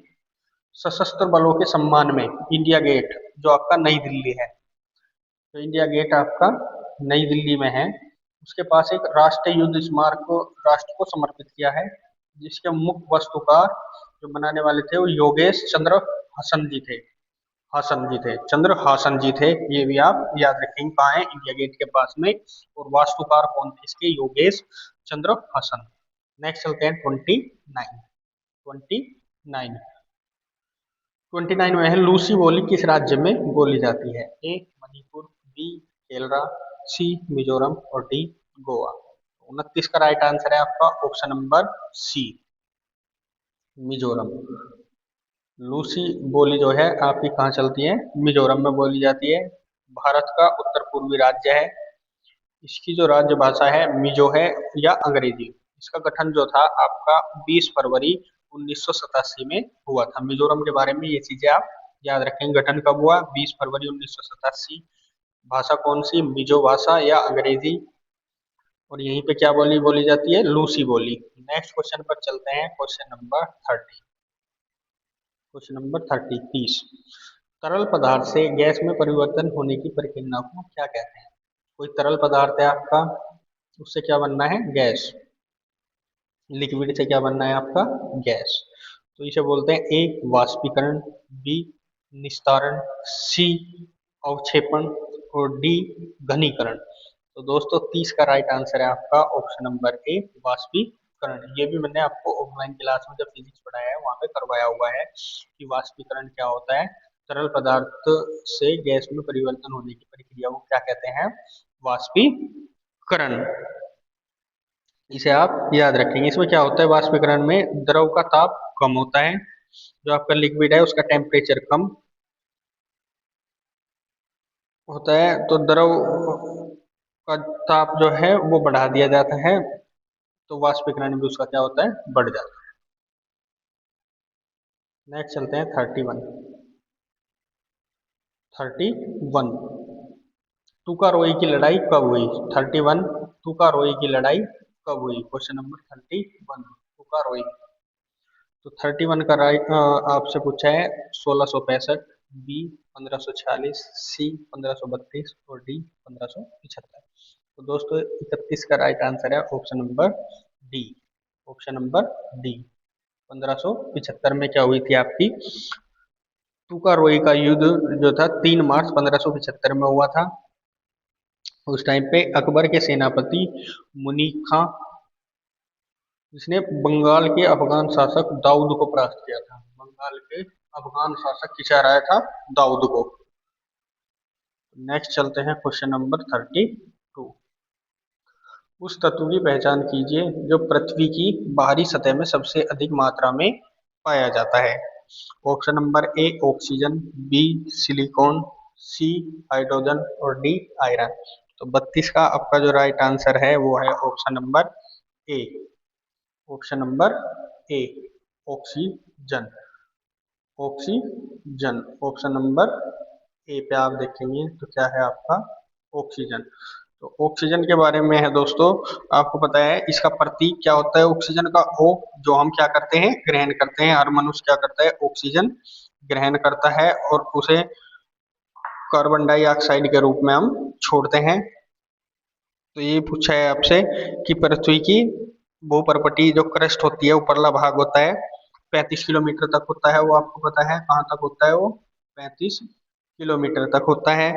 सशस्त्र बलों के सम्मान में इंडिया गेट जो आपका नई दिल्ली है, तो इंडिया गेट आपका नई दिल्ली में है, उसके पास एक राष्ट्रीय युद्ध स्मारक को राष्ट्र को समर्पित किया है, जिसके मुख्य वास्तुकार जो बनाने वाले थे वो योगेश चंद्र हसन जी थे। हासन जी थे, चंद्र हासन जी थे। ये भी आप याद रखेंगे कहाँ है, इंडिया गेट के पास में। और वास्तुकार कौन थे इसके? योगेश चंद्र हासन। नेक्स्ट चलते हैं 29। 29 में है लूसी बोली किस राज्य में बोली जाती है? A Manipur, B Kerala, C Mizoram और डी गोवा। 29 का राइट आंसर है आपका option number C, Mizoram. Lusei बोली जो है आपकी कहाँ चलती है? मिजोरम में बोली जाती है। भारत का उत्तर पूर्वी राज्य है। इसकी जो राज्य भाषा है मिजो है या अंग्रेजी। इसका गठन जो था आपका 20 फरवरी 1987 में हुआ था। मिजोरम के बारे में ये चीजें आप याद रखेंगे। गठन कब हुआ? 20 फरवरी 1987। भाषा कौन सी? मिजो भाषा या अंग्रेजी। और यहीं पे क्या बोली बोली जाती है? लूसी बोली। नेक्स्ट क्वेश्चन पर चलते हैं, क्वेश्चन नंबर 30। Question number 30 30। तरल पदार्थ से गैस में परिवर्तन होने की प्रक्रिया को क्या कहते हैं? कोई तरल पदार्थ है आपका, उससे क्या बनना है? गैस। लिक्विड से क्या बनना है आपका? गैस। तो इसे बोलते हैं ए वाष्पीकरण, बी निस्तारण, सी अवक्षेपण और डी घनीकरण। तो दोस्तों 30 का राइट आंसर है आपका ऑप्शन नंबर ए वाष्पीकरण। ये भी मैंने आपको ऑफलाइन क्लास में जब फिजिक्स पढ़ाया है वहां पे करवाया हुआ है कि वाष्पीकरण क्या होता है। तरल पदार्थ से गैस में परिवर्तन होने की प्रक्रिया को क्या कहते हैं? वाष्पीकरण। इसे आप याद रखेंगे। इसमें क्या होता है? वाष्पीकरण में द्रव का ताप कम होता है, जो आपका लिक्विड है उसका टेम्परेचर कम होता है, तो द्रव का ताप जो है वो बढ़ा दिया जाता है, तो वाष्पीकरण भी उसका क्या होता है? बढ़ जाता है। नेक्स्ट चलते हैं 31। 31 तुकारोई की लड़ाई कब हुई? 31 तुकारोई की लड़ाई कब हुई? Question number 31 तुकारोई। तो 31 का राइट आपसे पूछा है 1665, बी 1546, सी 1532 और डी 1575। तो दोस्तों 31 का राइट आंसर है option number D, option number D. 1575 में क्या हुई थी आपकी? तुकारोई का युद्ध जो था 3 मार्च 1575 में हुआ था। उस टाइम पे अकबर के सेनापति मुनीक खां, जिसने बंगाल के अफगान शासक दाऊद को परास्त किया था। बंगाल के अफगान शासक किसे हराया था? दाऊद को। नेक्स्ट चलते हैं क्वेश्चन नंबर 32। उस तत्व की पहचान कीजिए जो पृथ्वी की बाहरी सतह में सबसे अधिक मात्रा में पाया जाता है। Option number A oxygen, B silicon, C hydrogen और डी आयरन। तो 32 का आपका जो राइट आंसर है वो है option number A, option number A oxygen. Oxygen option number ए पे आप देखेंगे तो क्या है आपका? ऑक्सीजन। तो ऑक्सीजन के बारे में है दोस्तों, आपको पता है इसका प्रतीक क्या होता है? ऑक्सीजन का ओ, जो हम क्या करते हैं? ग्रहण करते हैं। हर मनुष्य क्या करता है? ऑक्सीजन ग्रहण करता है और उसे कार्बन डाइऑक्साइड के रूप में हम छोड़ते हैं। तो ये पूछा है आपसे कि पृथ्वी की भूपर्पटी जो क्रस्ट होती है, ऊपरला भाग होता है, 35 किलोमीटर तक होता है। वो आपको पता है कहाँ तक होता है वो? 35 किलोमीटर तक होता है।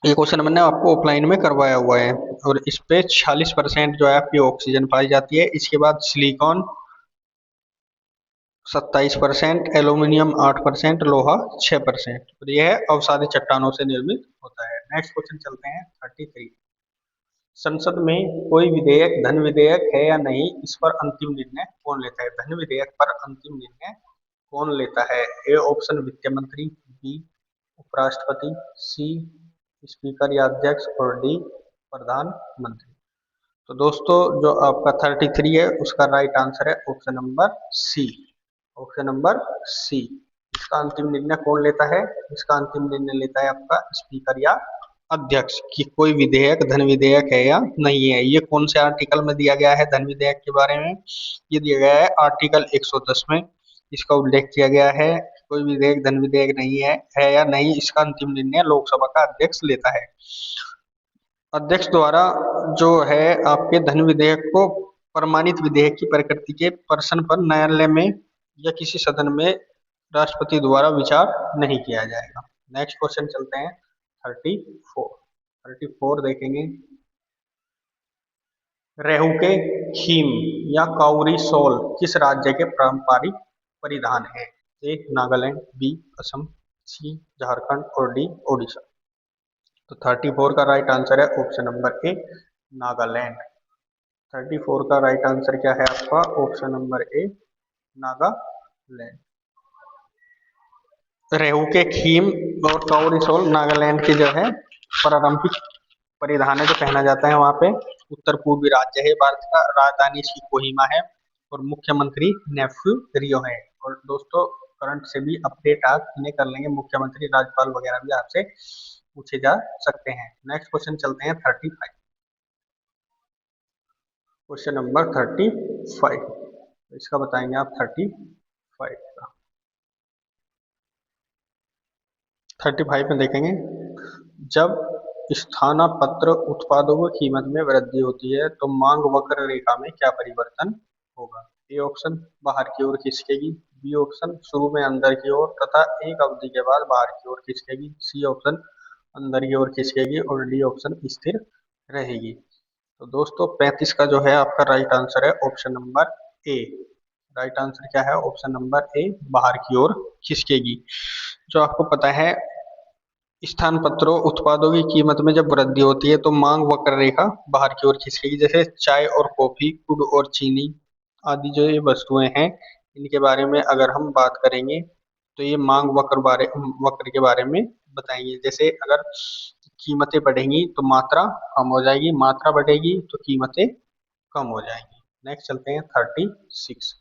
ये क्वेश्चन मैंने आपको ऑफलाइन में करवाया हुआ है। और इस पे 46% जो है आपकी ऑक्सीजन पाई जाती है। इसके बाद सिलिकॉन 27%, एल्यूमिनियम 8%, लोहा 6%। और यह है अवसादी चट्टानों से निर्मित होता है। नेक्स्ट क्वेश्चन चलते हैं 33। संसद में कोई विधेयक धन विधेयक है या नहीं, इस पर अंतिम निर्णय कौन लेता है? धन विधेयक पर अंतिम निर्णय कौन लेता है? ए ऑप्शन वित्त मंत्री, बी उपराष्ट्रपति, सी स्पीकर या अध्यक्ष, और डी प्रधानमंत्री। तो दोस्तों जो आपका 33 है उसका राइट आंसर है option number C. Option number C. इसका अंतिम निर्णय कौन लेता है? इसका अंतिम निर्णय लेता है आपका स्पीकर या अध्यक्ष कि कोई विधेयक धन विधेयक है या नहीं है। ये कौन से आर्टिकल में दिया गया है धन विधेयक के बारे में? ये दिया गया है आर्टिकल 110 में। इसका उल्लेख किया गया है कोई विधेयक धन विधेयक नहीं है या नहीं, इसका अंतिम निर्णय लोकसभा का अध्यक्ष लेता है। अध्यक्ष द्वारा जो है आपके धन विधेयक को प्रमाणित विधेयक की प्रकृति के प्रश्न पर न्यायालय में या किसी सदन में राष्ट्रपति द्वारा विचार नहीं किया जाएगा। नेक्स्ट क्वेश्चन चलते हैं 34। 34 देखेंगे। रेहू के खीम या काउरी शॉल किस राज्य के पारंपरिक परिधान है? ए नागालैंड, बी असम, सी झारखंड, और डी ओडिशा। तो 34 का राइट आंसर है ऑप्शन नंबर ए नागालैंड। 34 का राइट आंसर क्या है आपका? ऑप्शन नंबर ए नागालैंड। रेहू के खीम और काउरी शॉल नागालैंड के जो है पारंपरिक परिधान है जो पहना जाता है वहां पे। उत्तर पूर्वी राज्य है भारत का, राजधानी इसकी कोहिमा है और मुख्यमंत्री नेफ्यू रियो है। और दोस्तों करंट से भी अपडेट आप इन्हें कर लेंगे, मुख्यमंत्री राज्यपाल वगैरह भी आपसे पूछे जा सकते हैं। नेक्स्ट क्वेश्चन चलते हैं 35। क्वेश्चन नंबर 35 इसका बताएंगे आप 35 का। 35 में देखेंगे जब स्थानापन्न उत्पादों की कीमत में वृद्धि होती है तो मांग वक्र रेखा में क्या परिवर्तन होगा? ए ऑप्शन बाहर की ओर खिसकेगी, बी ऑप्शन शुरू में अंदर की ओर तथा एक अवधि के बाद बाहर की ओर खिसकेगी, सी ऑप्शन अंदर की ओर खिसकेगी, और डी ऑप्शन स्थिर रहेगी। तो दोस्तों 35 का जो है आपका राइट आंसर है ऑप्शन नंबर ए। राइट आंसर क्या है? ऑप्शन नंबर ए बाहर की ओर खिसकेगी। जो आपको पता है स्थान पत्रों उत्पादों की कीमत में जब वृद्धि होती है तो मांग वक्र रेखा बाहर की ओर खिसकेगी। जैसे चाय और कॉफी, गुड़ और चीनी आदि जो ये वस्तुएं हैं इनके बारे में अगर हम बात करेंगे तो ये मांग वक्र के बारे में बताएंगे। जैसे अगर कीमतें बढ़ेंगी तो मात्रा कम हो जाएगी, मात्रा बढ़ेगी तो कीमतें कम हो जाएंगी। नेक्स्ट चलते हैं 36।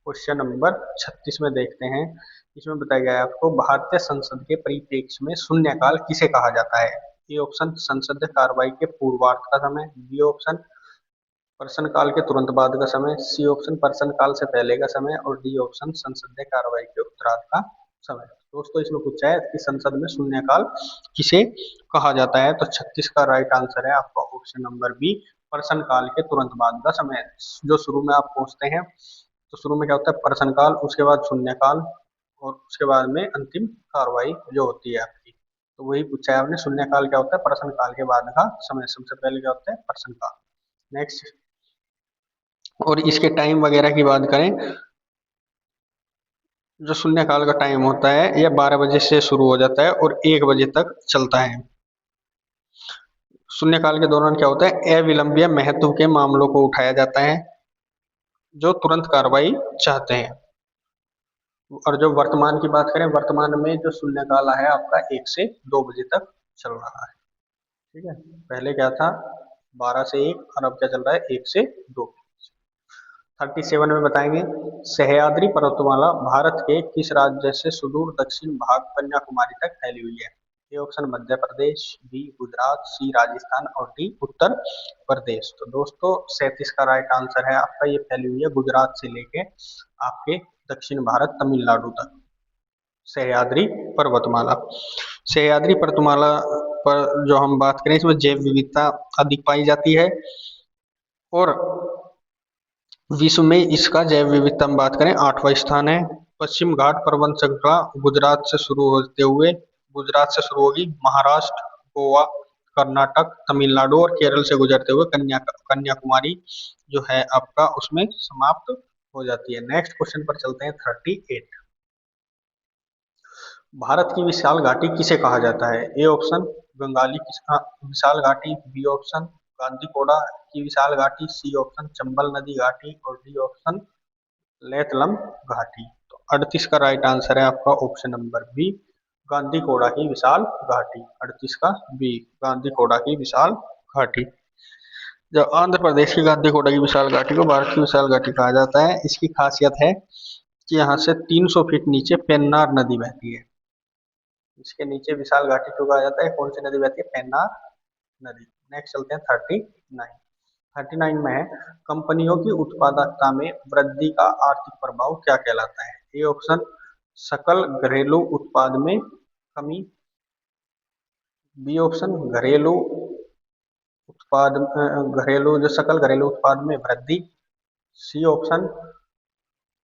क्वेश्चन नंबर 36 में देखते हैं। इसमें बताया गया है आपको भारतीय संसद के परिप्रेक्ष्य में शून्यकाल किसे कहा जाता है? ए ऑप्शन संसदीय कार्रवाई के पूर्वार्ध का समय, बी ऑप्शन प्रश्न काल के तुरंत बाद का समय, सी ऑप्शन प्रश्न काल से पहले का समय, और डी ऑप्शन संसदीय कार्रवाई के उत्तरार्ध का समय। दोस्तों इसमें पूछा है कि संसद में शून्यकाल किसे कहा जाता है? तो 36 का राइट आंसर है आपका ऑप्शन नंबर बी प्रश्न काल के तुरंत बाद का समय। जो शुरू में आप पहुंचते हैं तो शुरू में क्या होता है? प्रश्न काल, उसके बाद शून्यकाल, और उसके बाद में अंतिम कार्रवाई जो होती है आपकी। तो वही पूछा है आपने, शून्यकाल क्या होता है? प्रश्न काल के बाद का समय। सबसे पहले क्या होता है? प्रश्न काल। नेक्स्ट, और इसके टाइम वगैरह की बात करें, जो शून्यकाल का टाइम होता है यह 12 बजे से शुरू हो जाता है और 1 बजे तक चलता है। शून्यकाल के दौरान क्या होता है? अविलंबीय महत्व के मामलों को उठाया जाता है जो तुरंत कार्रवाई चाहते हैं। और जो वर्तमान की बात करें, वर्तमान में जो शून्यकाल है आपका 1 से 2 बजे तक चल रहा है। ठीक है, पहले क्या था? 12 से 1, और अब क्या चल रहा है? 1 से 2। 37 में बताएंगे सह्याद्री पर्वतमाला भारत के किस राज्य से सुदूर दक्षिण भाग कन्याकुमारी तक फैली हुई है? ए option Madhya Pradesh, B Gujarat, C Rajasthan, और डी उत्तर प्रदेश। तो दोस्तों 37 का राइट आंसर है आपका, ये फैली हुई है गुजरात से लेके आपके दक्षिण भारत तमिलनाडु तक, सह्याद्री पर्वतमाला। सह्याद्री पर्वतमाला पर जो हम बात करें इसमें जैव विविधता अधिक पाई जाती है और विश्व में इसका जैव विविधता में बात करें 8वां स्थान है। पश्चिम घाट पर्वत श्रृंखला गुजरात से शुरू होगी, महाराष्ट्र, गोवा, कर्नाटक, तमिलनाडु और केरल से गुजरते हुए कन्याकुमारी जो है आपका उसमें समाप्त हो जाती है। नेक्स्ट क्वेश्चन पर चलते हैं 38। भारत की विशाल घाटी किसे कहा जाता है? ए ऑप्शन बंगाली विशाल घाटी, बी ऑप्शन गांधीकोड़ा की विशाल घाटी, सी ऑप्शन चंबल नदी घाटी और डी ऑप्शन लेतलम घाटी। तो 38 का राइट आंसर है आपका ऑप्शन नंबर बी, गांधीकोड़ा की विशाल घाटी। 38 का बी, गांधीकोड़ा की विशाल घाटी। जो आंध्र प्रदेश की गांधीकोटा की विशाल घाटी को भारत की विशाल घाटी कहा जाता है। इसकी खासियत है कि यहाँ से 300 फीट नीचे पेन्नार नदी बहती है। इसके नीचे विशाल घाटी क्यों कहा जाता है? कौन सी नदी बहती है? पेन्नार नदी। नेक्स्ट चलते हैं 39। 39 में है, कंपनियों की उत्पादकता में वृद्धि का आर्थिक प्रभाव क्या कहलाता है? ए ऑप्शन सकल घरेलू उत्पाद में कमी, बी ऑप्शन घरेलू जो सकल घरेलू उत्पाद में वृद्धि, सी ऑप्शन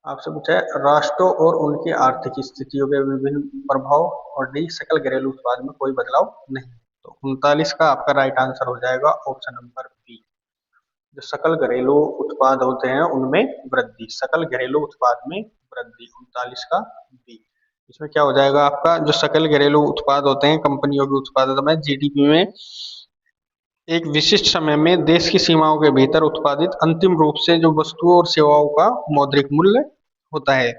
आपसे पूछा है राष्ट्रों और उनकी आर्थिक स्थितियों के विभिन्न प्रभाव, और डी सकल घरेलू उत्पाद में कोई बदलाव नहीं। तो 39 का आपका राइट आंसर हो जाएगा ऑप्शन नंबर बी, जो सकल घरेलू उत्पाद होते हैं उनमें वृद्धि, सकल घरेलू उत्पाद में वृद्धि। 39 का बी। इसमें क्या हो जाएगा आपका, जो सकल घरेलू उत्पाद होते हैं कंपनियों के उत्पादन में जीडीपी में एक विशिष्ट समय में देश की सीमाओं के भीतर उत्पादित अंतिम रूप से जो वस्तुओं और सेवाओं का मौद्रिक मूल्य होता है।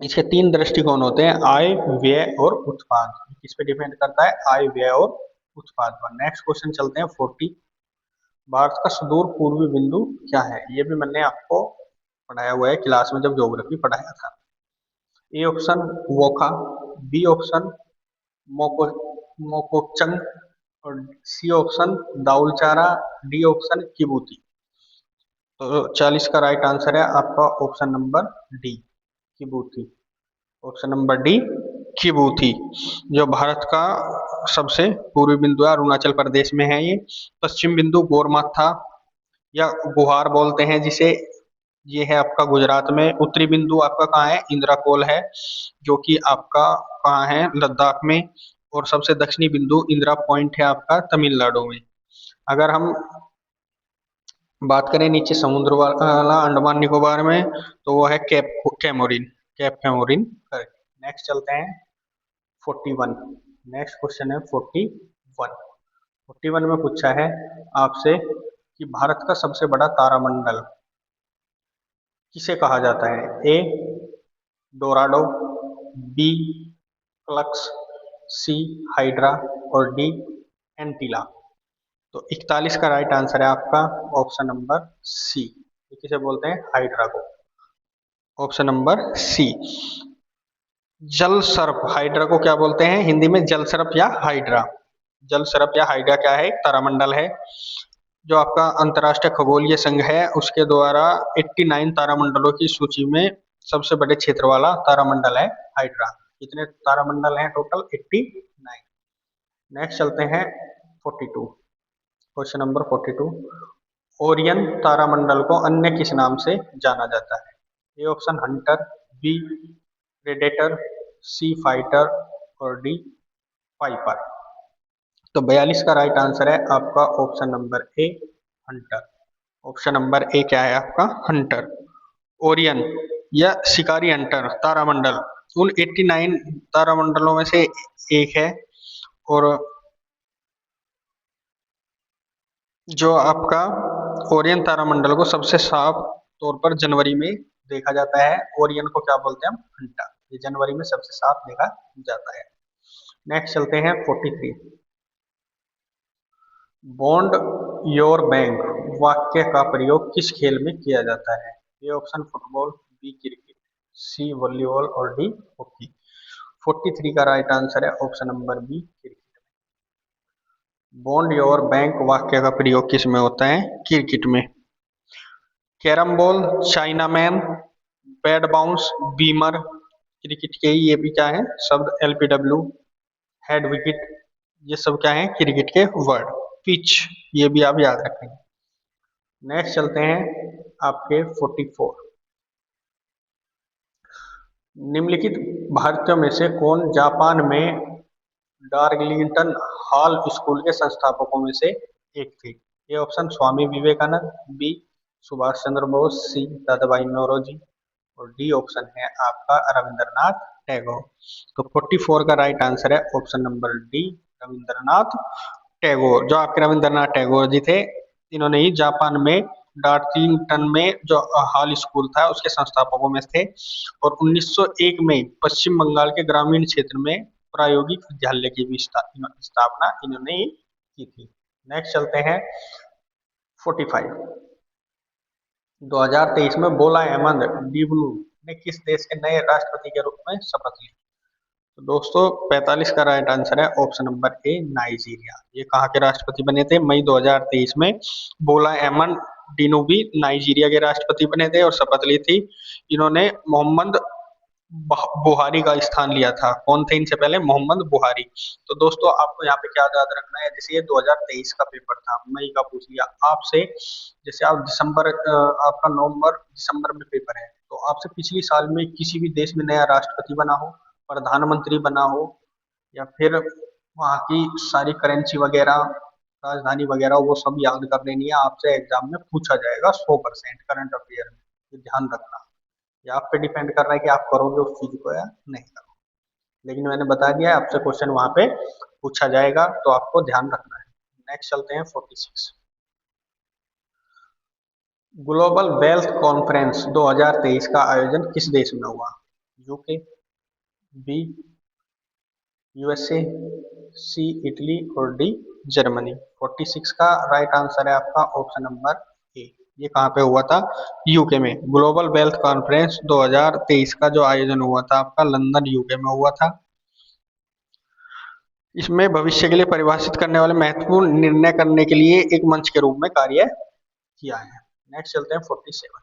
इसके 3 दृष्टिकोण होते हैं, आय, व्यय और उत्पाद। किस पे डिपेंड करता है? आय, व्यय और उत्पाद पर। नेक्स्ट क्वेश्चन चलते हैं 40। भारत का सुदूर पूर्वी बिंदु क्या है? ये भी मैंने आपको पढ़ाया हुआ है क्लास में जब ज्योग्राफी पढ़ाया था। ए ऑप्शन वोखा, बी ऑप्शन मोको मोकोचंग और C option Daulchara, D option Djibouti. तो 40 का राइट आंसर है आपका option number D, Djibouti. Option number D, Djibouti, जो भारत का सबसे पूर्वी बिंदु है, अरुणाचल प्रदेश में है ये। पश्चिम बिंदु गोरमाथा या गुहार बोलते हैं जिसे, ये है आपका गुजरात में। उत्तरी बिंदु आपका कहाँ है? इंदिराकोल है, जो कि आपका कहाँ है? लद्दाख में। और सबसे दक्षिणी बिंदु इंदिरा पॉइंट है आपका तमिलनाडु में। अगर हम बात करें नीचे समुद्र वाला अंडमान निकोबार में, तो वो है कैप कैमोरिन। नेक्स्ट चलते हैं 41। नेक्स्ट क्वेश्चन है 41। 41 में पूछा है आपसे कि भारत का सबसे बड़ा तारामंडल किसे कहा जाता है? ए डोराडो, बी फ्लक्स, सी हाइड्रा और डी एंटीला। तो 41 का राइट आंसर है आपका ऑप्शन नंबर सी, किसे बोलते हैं? हाइड्रा को। ऑप्शन नंबर सी, जल सर्प। हाइड्रा को क्या बोलते हैं हिंदी में? जल सर्प या हाइड्रा। जल सर्प या हाइड्रा क्या है? तारामंडल है, जो आपका अंतरराष्ट्रीय खगोलीय संघ है उसके द्वारा 89 तारामंडलों की सूची में सबसे बड़े क्षेत्र वाला तारामंडल है हाइड्रा। कितने तारामंडल हैं टोटल? 89। नेक्स्ट चलते हैं 42। Question number 42। ओरियन तारामंडल को अन्य किस नाम से जाना जाता है? ए option hunter, B predator, C fighter और डी पाइपर। तो 42 का राइट आंसर है आपका option number A, hunter. Option number A क्या है आपका? हंटर। ओरियन या शिकारी हंटर तारामंडल उन 89 तारामंडलों में से एक है, और जो आपका ओरियन तारामंडल को सबसे साफ तौर पर जनवरी में देखा जाता है। ओरियन को क्या बोलते हैं हम? हंटा। ये जनवरी में सबसे साफ देखा जाता है। नेक्स्ट चलते हैं 43। बॉन्ड योर बैंक वाक्य का प्रयोग किस खेल में किया जाता है? ए option football, B cricket, C volleyball और डी हॉकी। 43 का राइट आंसर है option number B, cricket. Bond your bank वाक्य का प्रयोग किस में होता है? क्रिकेट में। Carrom ball, chinaman, bat bounce, beamer, cricket के ये भी क्या है शब्द? एलपीडब्ल्यू, हेड विकेट, ये सब क्या है? क्रिकेट के वर्ड। पिच, ये भी आप याद रखेंगे। नेक्स्ट चलते हैं आपके 44। निम्नलिखित भारतीयों में से कौन जापान में डार्लिंगटन हॉल स्कूल के संस्थापकों में से एक थे? A option Swami Vivekananda, B Subhash Chandra Bose, C Dadabhai Naoroji और डी ऑप्शन है आपका रविंद्रनाथ टैगोर। तो 44 का राइट आंसर है option number D, Rabindranath Tagore. जो आपके रविंद्रनाथ टैगोर जी थे, इन्होंने ही जापान में डार्लिंगटन में जो हॉल स्कूल था उसके संस्थापकों में थे और 1901 में पश्चिम बंगाल के ग्रामीण क्षेत्र में प्रायोगिक विद्यालय की भी स्थापना इन्होंने ही की थी। नेक्स्ट चलते हैं 45। 2023 में बोला अहमद डिब्लू ने किस देश के नए राष्ट्रपति के रूप में शपथ ली? तो दोस्तों 45 का राइट आंसर है ऑप्शन नंबर ए, नाइजीरिया। ये कहाँ के राष्ट्रपति बने थे? मई 2023 में बोला अहमद डिनोबी नाइजीरिया के राष्ट्रपति बने थे और शपथ ली थी। इन्होंने मोहम्मद बुहारी का स्थान लिया था। कौन थे इनसे पहले? मोहम्मद बुहारी। तो दोस्तों आपको यहाँ पे क्या याद रखना है, जैसे ये 2023 का पेपर था, मई का पूछ लिया आपसे, जैसे आप दिसंबर आपका नवंबर दिसंबर में पेपर है, तो आपसे पिछली साल में किसी भी देश में नया राष्ट्रपति बना हो, प्रधानमंत्री बना हो, या फिर वहाँ की सारी करेंसी वगैरह, राजधानी वगैरह, वो सब याद कर लेनी है। आपसे एग्जाम में पूछा जाएगा 100% करंट अफेयर में, तो ध्यान रखना। ये आप पे डिपेंड कर रहा है कि आप करोगे उस चीज को या नहीं करोगे, लेकिन मैंने बता दिया है आपसे क्वेश्चन वहां पे पूछा जाएगा, तो आपको ध्यान रखना है। नेक्स्ट चलते हैं 46। ग्लोबल वेल्थ कॉन्फ्रेंस 2023 का आयोजन किस देश में हुआ? यूके, बी यूएसए, सी इटली और डी जर्मनी। 46 का राइट आंसर है आपका ऑप्शन नंबर ए। ये कहाँ पे हुआ था? यूके में। ग्लोबल वेल्थ कॉन्फ्रेंस 2023 का जो आयोजन हुआ था आपका लंदन यूके में हुआ था। इसमें भविष्य के लिए परिभाषित करने वाले महत्वपूर्ण निर्णय करने के लिए एक मंच के रूप में कार्य किया है। नेक्स्ट चलते हैं 47।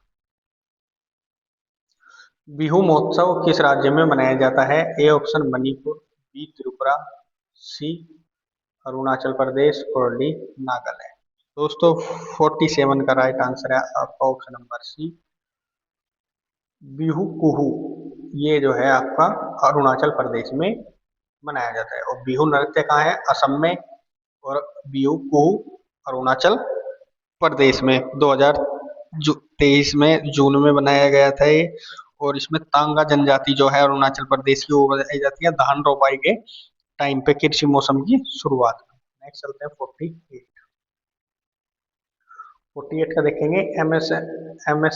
बिहू महोत्सव किस राज्य में मनाया जाता है? ए option Manipur, B Tripura, C Arunachal Pradesh और डी नागालैंड। दोस्तों 47 का राइट आंसर है आपका ऑप्शन नंबर सी, बिहू कुहू। ये जो है आपका अरुणाचल प्रदेश में मनाया जाता है। और बिहू नृत्य कहाँ है? असम में। और बिहू कुहू अरुणाचल प्रदेश में 2023 में जून में बनाया गया था ये। और इसमें तांगा जनजाति जो है अरुणाचल प्रदेश की, वो बनाई जाती है धान रोपाई के टाइम पे, कृषि मौसम की शुरुआत में। नेक्स्ट चलते हैं 48। 48 का देखेंगे एमएसएमई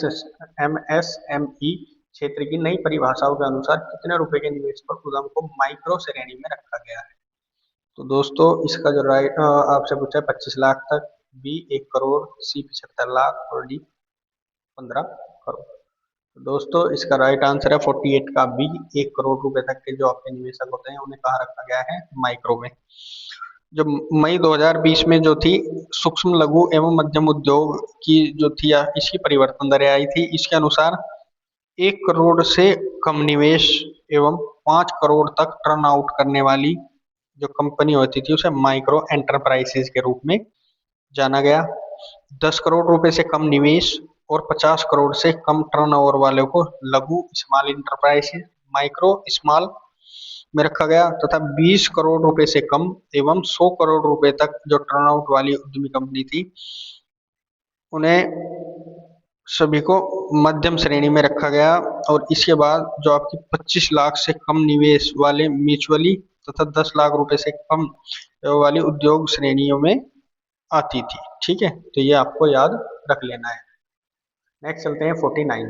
क्षेत्र की नई परिभाषाओं के अनुसार कितने रुपए के निवेश पर उद्यम को माइक्रो श्रेणी में रखा गया है? तो दोस्तों इसका जो राइट आपसे पूछा है 25 लाख तक, बी 1 करोड़, सी 75 लाख और डी 15 करोड़। तो दोस्तों इसका राइट आंसर है 48 का बी, 1 करोड़ रुपए तक के जो आपके निवेशक होते हैं उन्हें कहाँ रखा गया है? माइक्रो में। जो मई 2020 में जो थी सूक्ष्म लघु एवं मध्यम उद्योग की जो थी इसकी परिवर्तन दरें आई थी, इसके अनुसार 1 करोड़ से कम निवेश एवं 5 करोड़ तक टर्न आउट करने वाली जो कंपनी होती थी उसे माइक्रो एंटरप्राइजेस के रूप में जाना गया। 10 करोड़ रुपए से कम निवेश और 50 करोड़ से कम टर्नओवर वाले को लघु स्मॉल इंटरप्राइजेस माइक्रो स्मॉल में रखा गया, तथा 20 करोड़ रुपए से कम एवं 100 करोड़ रुपए तक जो टर्नआउट वाली उद्यमी कंपनी थी उन्हें सभी को मध्यम श्रेणी में रखा गया। और इसके बाद जो आपकी 25 लाख से कम निवेश वाले म्यूचुअली तथा 10 लाख रुपए से कम वाली उद्योग श्रेणियों में आती थी। ठीक है, तो ये आपको याद रख लेना है। नेक्स्ट चलते हैं 49।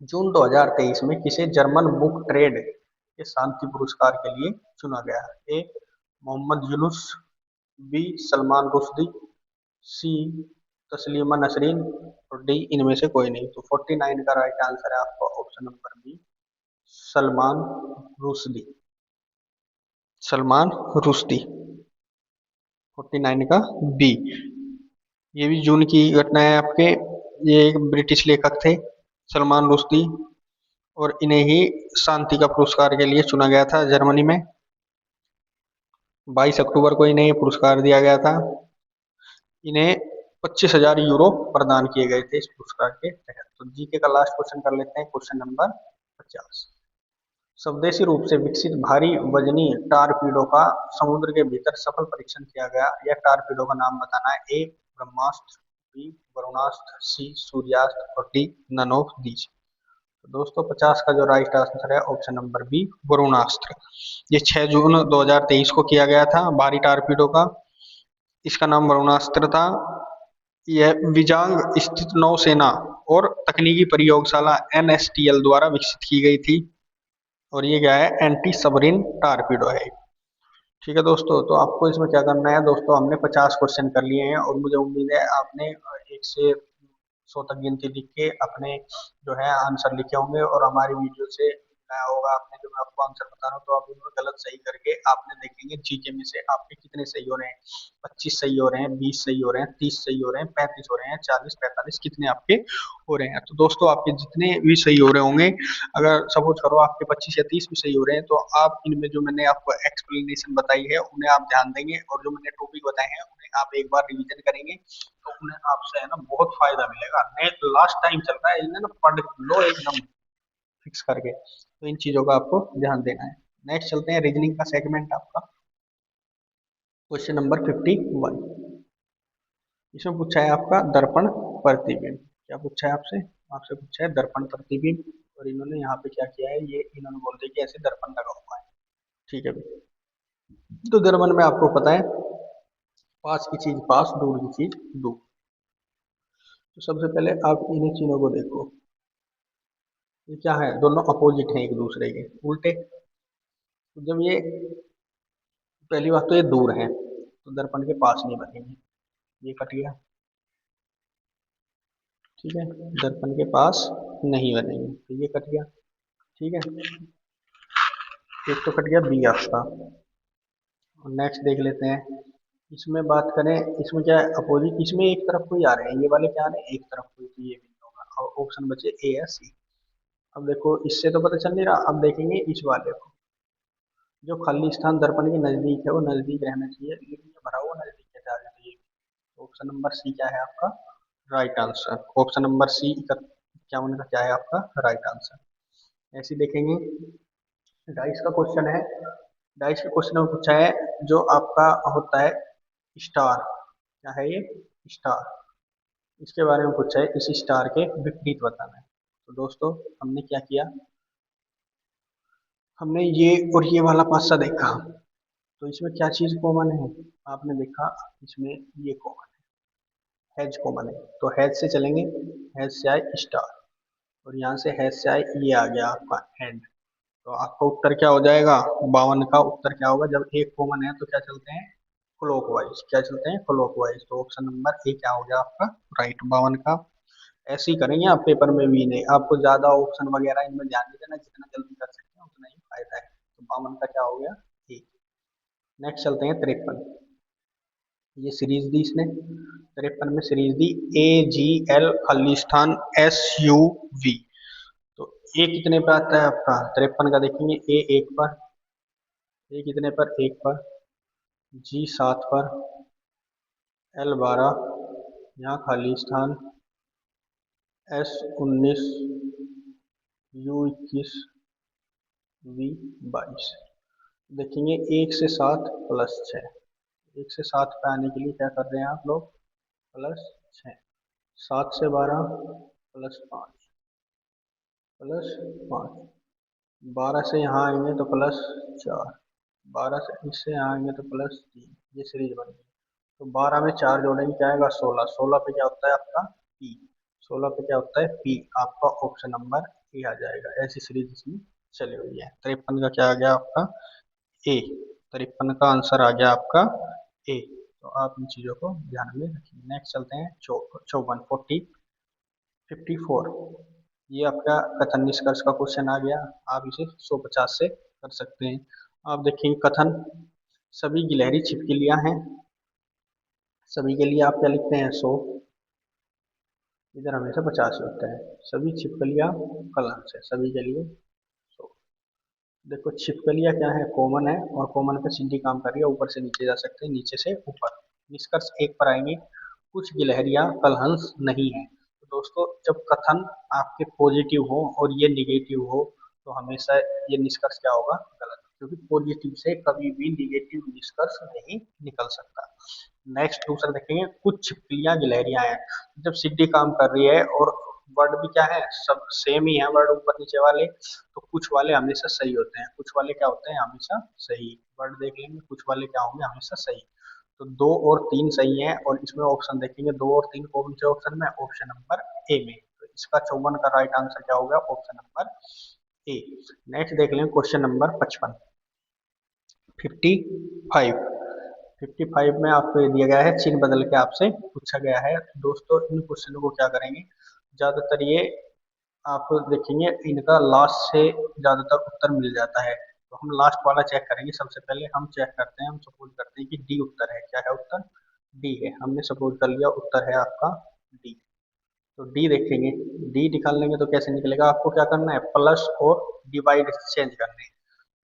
जून 2023 में किसे जर्मन बुक ट्रेड के शांति पुरस्कार के लिए चुना गया? ए मोहम्मद यूनुस, बी सलमान रुश्दी, सी तस्लीमा नसरीन और डी इनमें से कोई नहीं। तो 49 का राइट आंसर है आपका option number B, Salman Rushdie. Salman Rushdie 49 का बी। ये भी जून की घटना है आपके। ये एक ब्रिटिश लेखक थे सलमान रुश्दी, और इन्हें ही शांति का पुरस्कार के लिए चुना गया था जर्मनी में। 22 अक्टूबर को इन्हें पुरस्कार दिया गया था। इन्हें 25,000 यूरो प्रदान किए गए थे इस पुरस्कार के तहत। तो जीके का लास्ट क्वेश्चन कर लेते हैं, क्वेश्चन नंबर 50। स्वदेशी रूप से विकसित भारी वजनी टारपीडो का समुद्र के भीतर सफल परीक्षण किया गया। यह टारपीडो का नाम बताना है। ए ब्रह्मास्त्र, बी वरुणास्त्र, सी सूर्यास्त्र और डी नन ऑफ दीज। तो दोस्तों 50 का जो राइट आंसर है ऑप्शन नंबर बी वरुणास्त्र। ये 6 जून 2023 को किया गया था भारी टारपीडो का। इसका नाम वरुणास्त्र था। यह विजांग स्थित नौसेना और तकनीकी प्रयोगशाला एनएसटीएल द्वारा विकसित की गई थी। और ये क्या है, एंटी सबमरीन टारपीडो है। ठीक है दोस्तों, तो आपको इसमें क्या करना है दोस्तों, हमने 50 क्वेश्चन कर लिए हैं और मुझे उम्मीद है आपने 1 से 100 तक गिनती लिख के अपने जो है आंसर लिखे होंगे और हमारी वीडियो से नया होगा आपने जो मैं आपको आंसर बता रहा हूँ, तो आप इनको गलत सही करके आपने देखेंगे जीके में से आपके कितने सही हो रहे हैं। 25 सही हो रहे हैं, 20 सही हो रहे हैं, 30 सही हो रहे हैं, 35 हो रहे हैं, 40, 45 कितने आपके हो रहे हैं। तो दोस्तों आपके जितने भी सही हो रहे होंगे, अगर सपोज करो आपके 25 या 30 भी सही हो रहे हैं, तो आप इनमें जो मैंने आपको एक्सप्लेनेशन बताई है उन्हें आप ध्यान देंगे और जो मैंने टॉपिक बताए हैं उन्हें आप एक बार रिवीजन करेंगे, तो उन्हें आपसे है ना बहुत फायदा मिलेगा। नेक्स्ट लास्ट टाइम चल रहा है इन्हें ना पढ़ लो एकदम फिक्स करके, तो इन चीजों का आपको ध्यान देना है। नेक्स्ट चलते हैं रीजनिंग का सेगमेंट आपका, क्वेश्चन नंबर 51। इसमें पूछा है आपका दर्पण प्रतिबिंब। क्या पूछा है आपसे, आपसे पूछा है दर्पण प्रतिबिंब और इन्होंने यहाँ पे क्या किया है, ये इन्होंने बोल दिया कि ऐसे दर्पण लगा हुआ है। ठीक है भाई, तो दर्पण में आपको पता है पास की चीज पास, दूर की चीज दूर। तो सबसे पहले आप इन्हीं चीजों को देखो, ये क्या है, दोनों अपोजिट हैं एक दूसरे के उल्टे। तो जब ये पहली बात तो ये दूर है तो दर्पण के पास नहीं बनेंगे, ये कट गया। ठीक है, दर्पण के पास नहीं बनेंगे तो ये कट गया। ठीक है, एक तो कट गया बी आपका। और नेक्स्ट देख लेते हैं, इसमें बात करें, इसमें क्या है अपोजिट, इसमें एक तरफ कोई आ रहे हैं, ये वाले क्या आ रहे हैं एक तरफ कोई, तो ये भी नहीं होगा और ऑप्शन बचे ए या सी। अब देखो इससे तो पता चल नहीं रहा, अब देखेंगे इस वाले को, जो खाली स्थान दर्पण के नजदीक है वो नजदीक रहना चाहिए, लेकिन ये भरा हुआ नजदीक कैसे आ जाता है। ऑप्शन नंबर सी क्या है आपका right answer. Option number C 51 का क्या है आपका राइट आंसर। ऐसे देखेंगे, डाइस का क्वेश्चन है। डाइस के क्वेश्चन में पूछा है जो आपका होता है स्टार, क्या है ये स्टार, इसके बारे में पूछा है, इस स्टार के विपरीत बताना है। तो दोस्तों हमने क्या किया, हमने ये और ये वाला पासा देखा, तो इसमें क्या चीज कॉमन है, आपने देखा इसमें ये कॉमन है, हैज कॉमन है, तो हैज से चलेंगे, हैज से आए स्टार और यहाँ से हैज से आए ये आ गया आपका एंड। तो आपका उत्तर क्या हो जाएगा, 52 का उत्तर क्या होगा, जब एक कॉमन है तो क्या चलते हैं क्लॉकवाइज, क्या चलते हैं क्लॉकवाइज। तो ऑप्शन नंबर ए क्या हो गया आपका राइट 52 का। ऐसे ही करेंगे आप पेपर में भी, नहीं आपको ज्यादा ऑप्शन वगैरह इनमें ध्यान नहीं देना, जितना जल्दी कर सकते हैं उतना ही फायदा है। तो 52 का क्या हो गया ठीक। नेक्स्ट चलते हैं 53, ये सीरीज दी इसने 53 में सीरीज दी A G L Khalistan S U V. तो ए कितने पे आता है आपका 53 का, देखेंगे ए 1 पर, ए कितने पर 1 पर, जी 7 पर, एल 12, यहाँ खालिस्तान एस 19, यू 21, वी 22। देखेंगे 1 से 7 प्लस 6, 1 से 7 पे आने के लिए क्या कर रहे हैं आप लोग प्लस 6, 7 से 12 प्लस 5, प्लस 5, 12 से यहाँ आएंगे तो प्लस 4, 12 से इससे यहाँ आएंगे तो प्लस 3, ये सीरीज बन गई। तो 12 में 4 जोड़ेंगे क्या आएगा 16, 16 पे क्या होता है आपका पी, 16 पे क्या होता है पी, आपका ऑप्शन नंबर ए आ जाएगा। ऐसी सीरीज इसमें चली हुई है। 53 का क्या आ गया आपका ए, 53 का आंसर आ गया आपका ए। तो आप इन चीजों को ध्यान में रखिए। नेक्स्ट चलते हैं 54, 54, ये आपका कथन निष्कर्ष का क्वेश्चन आ गया। आप इसे 150 से कर सकते हैं। आप देखेंगे कथन, सभी गिलहरी छिपकलियां हैं, सभी के लिए आप क्या लिखते हैं 100, इधर हमेशा 50 होता है। सभी छिपकलियां कलम से, सभी के लिए 100। देखो छिपकलियां क्या है कॉमन है और कॉमन पे सीधी काम कर रही है, ऊपर से नीचे जा सकते हैं नीचे से ऊपर। निष्कर्ष 1 पर आएंगे, कुछ गिलहरियां कलहंस नहीं है। तो दोस्तों जब कथन आपके पॉजिटिव हो और ये निगेटिव हो तो हमेशा ये निष्कर्ष क्या होगा, गलत, क्योंकि पॉजिटिव से कभी भी निगेटिव निष्कर्ष नहीं निकल सकता। नेक्स्ट दूसरा देखेंगे, कुछ छिपकलियां गिलहरियां हैं। जब सिद्धि काम कर रही है और वर्ड भी क्या है, सब सेम ही है वर्ड ऊपर नीचे वाले, तो कुछ वाले हमेशा सही होते हैं, कुछ वाले क्या होते हैं हमेशा सही। वर्ड देख लेंगे, कुछ वाले क्या होंगे हमेशा सही। तो 2 और 3 सही है, और इसमें ऑप्शन देखेंगे 2 और 3 कौन से ऑप्शन में, ऑप्शन नंबर ए में। तो इसका 54 का राइट आंसर क्या होगा, ऑप्शन नंबर ए। नेक्स्ट देख लेंगे क्वेश्चन नंबर 55, 55। 55 में आपको ये दिया गया है, चिन्ह बदल के आपसे पूछा गया है। दोस्तों इन क्वेश्चनों को क्या करेंगे, ज्यादातर ये आप देखेंगे इनका लास्ट से ज्यादातर उत्तर मिल जाता है। तो हम लास्ट वाला चेक करेंगे। सबसे पहले हम चेक करते हैं, हम सपोज करते हैं कि डी उत्तर है। क्या है उत्तर, डी है। हमने सपोज कर लिया उत्तर है आपका डी। तो डी देखेंगे, डी निकालेंगे तो कैसे निकलेगा, आपको क्या करना है, प्लस और डिवाइड चेंज करने हैं।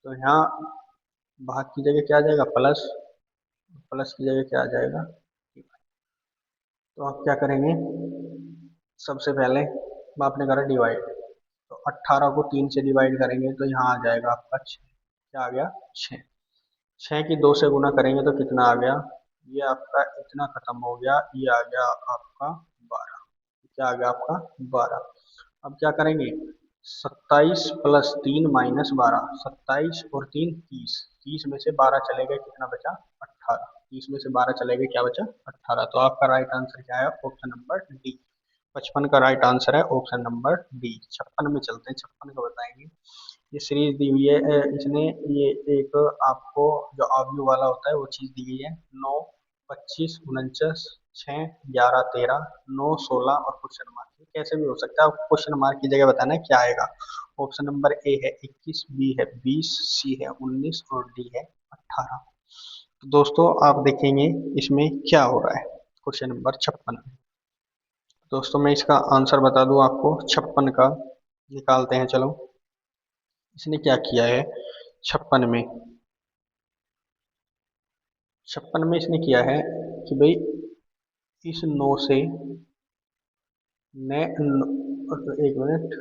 तो यहाँ भाग की जगह क्या आ जाएगा, प्लस, प्लस की जगह क्या आ जाएगा, तो आप क्या करेंगे, सबसे पहले आपने करा डिवाइड, तो 18 को 3 से डिवाइड करेंगे तो यहाँ आ जाएगा आपका 6। क्या आ गया, 6। 6 की 2 से गुना करेंगे तो कितना आ गया, ये आपका इतना खत्म हो गया, ये आ गया आपका 12। क्या आ गया आपका 12। अब क्या करेंगे, 27 प्लस 3 माइनस 12, 27 और 3 30, 30 में से 12 चले गए, कितना बचा, 18। 30 में से 12 चले गए, क्या बचा, 18। तो आपका राइट आंसर क्या है, ऑप्शन नंबर डी। 55 का राइट आंसर है ऑप्शन नंबर डी। 56 में चलते हैं, 56 का बताएंगे। ये सीरीज दी हुई है, इसने ये एक आपको जो आव्यू वाला होता है वो चीज दी गई है। 9, 25, 49, 6, 11, 13, 9, 16 और क्वेश्चन मार्क। कैसे भी हो सकता है, आपको क्वेश्चन मार्क की जगह बताना है क्या आएगा। ऑप्शन नंबर ए है 21, बी है 20, सी है 19 और डी है 18। तो दोस्तों आप देखेंगे इसमें क्या हो रहा है क्वेश्चन नंबर 56 में। दोस्तों मैं इसका आंसर बता दूं आपको 56 का, निकालते हैं चलो। इसने क्या किया है 56 में, 56 में इसने किया है कि भाई इस 9 से ने एक मिनट,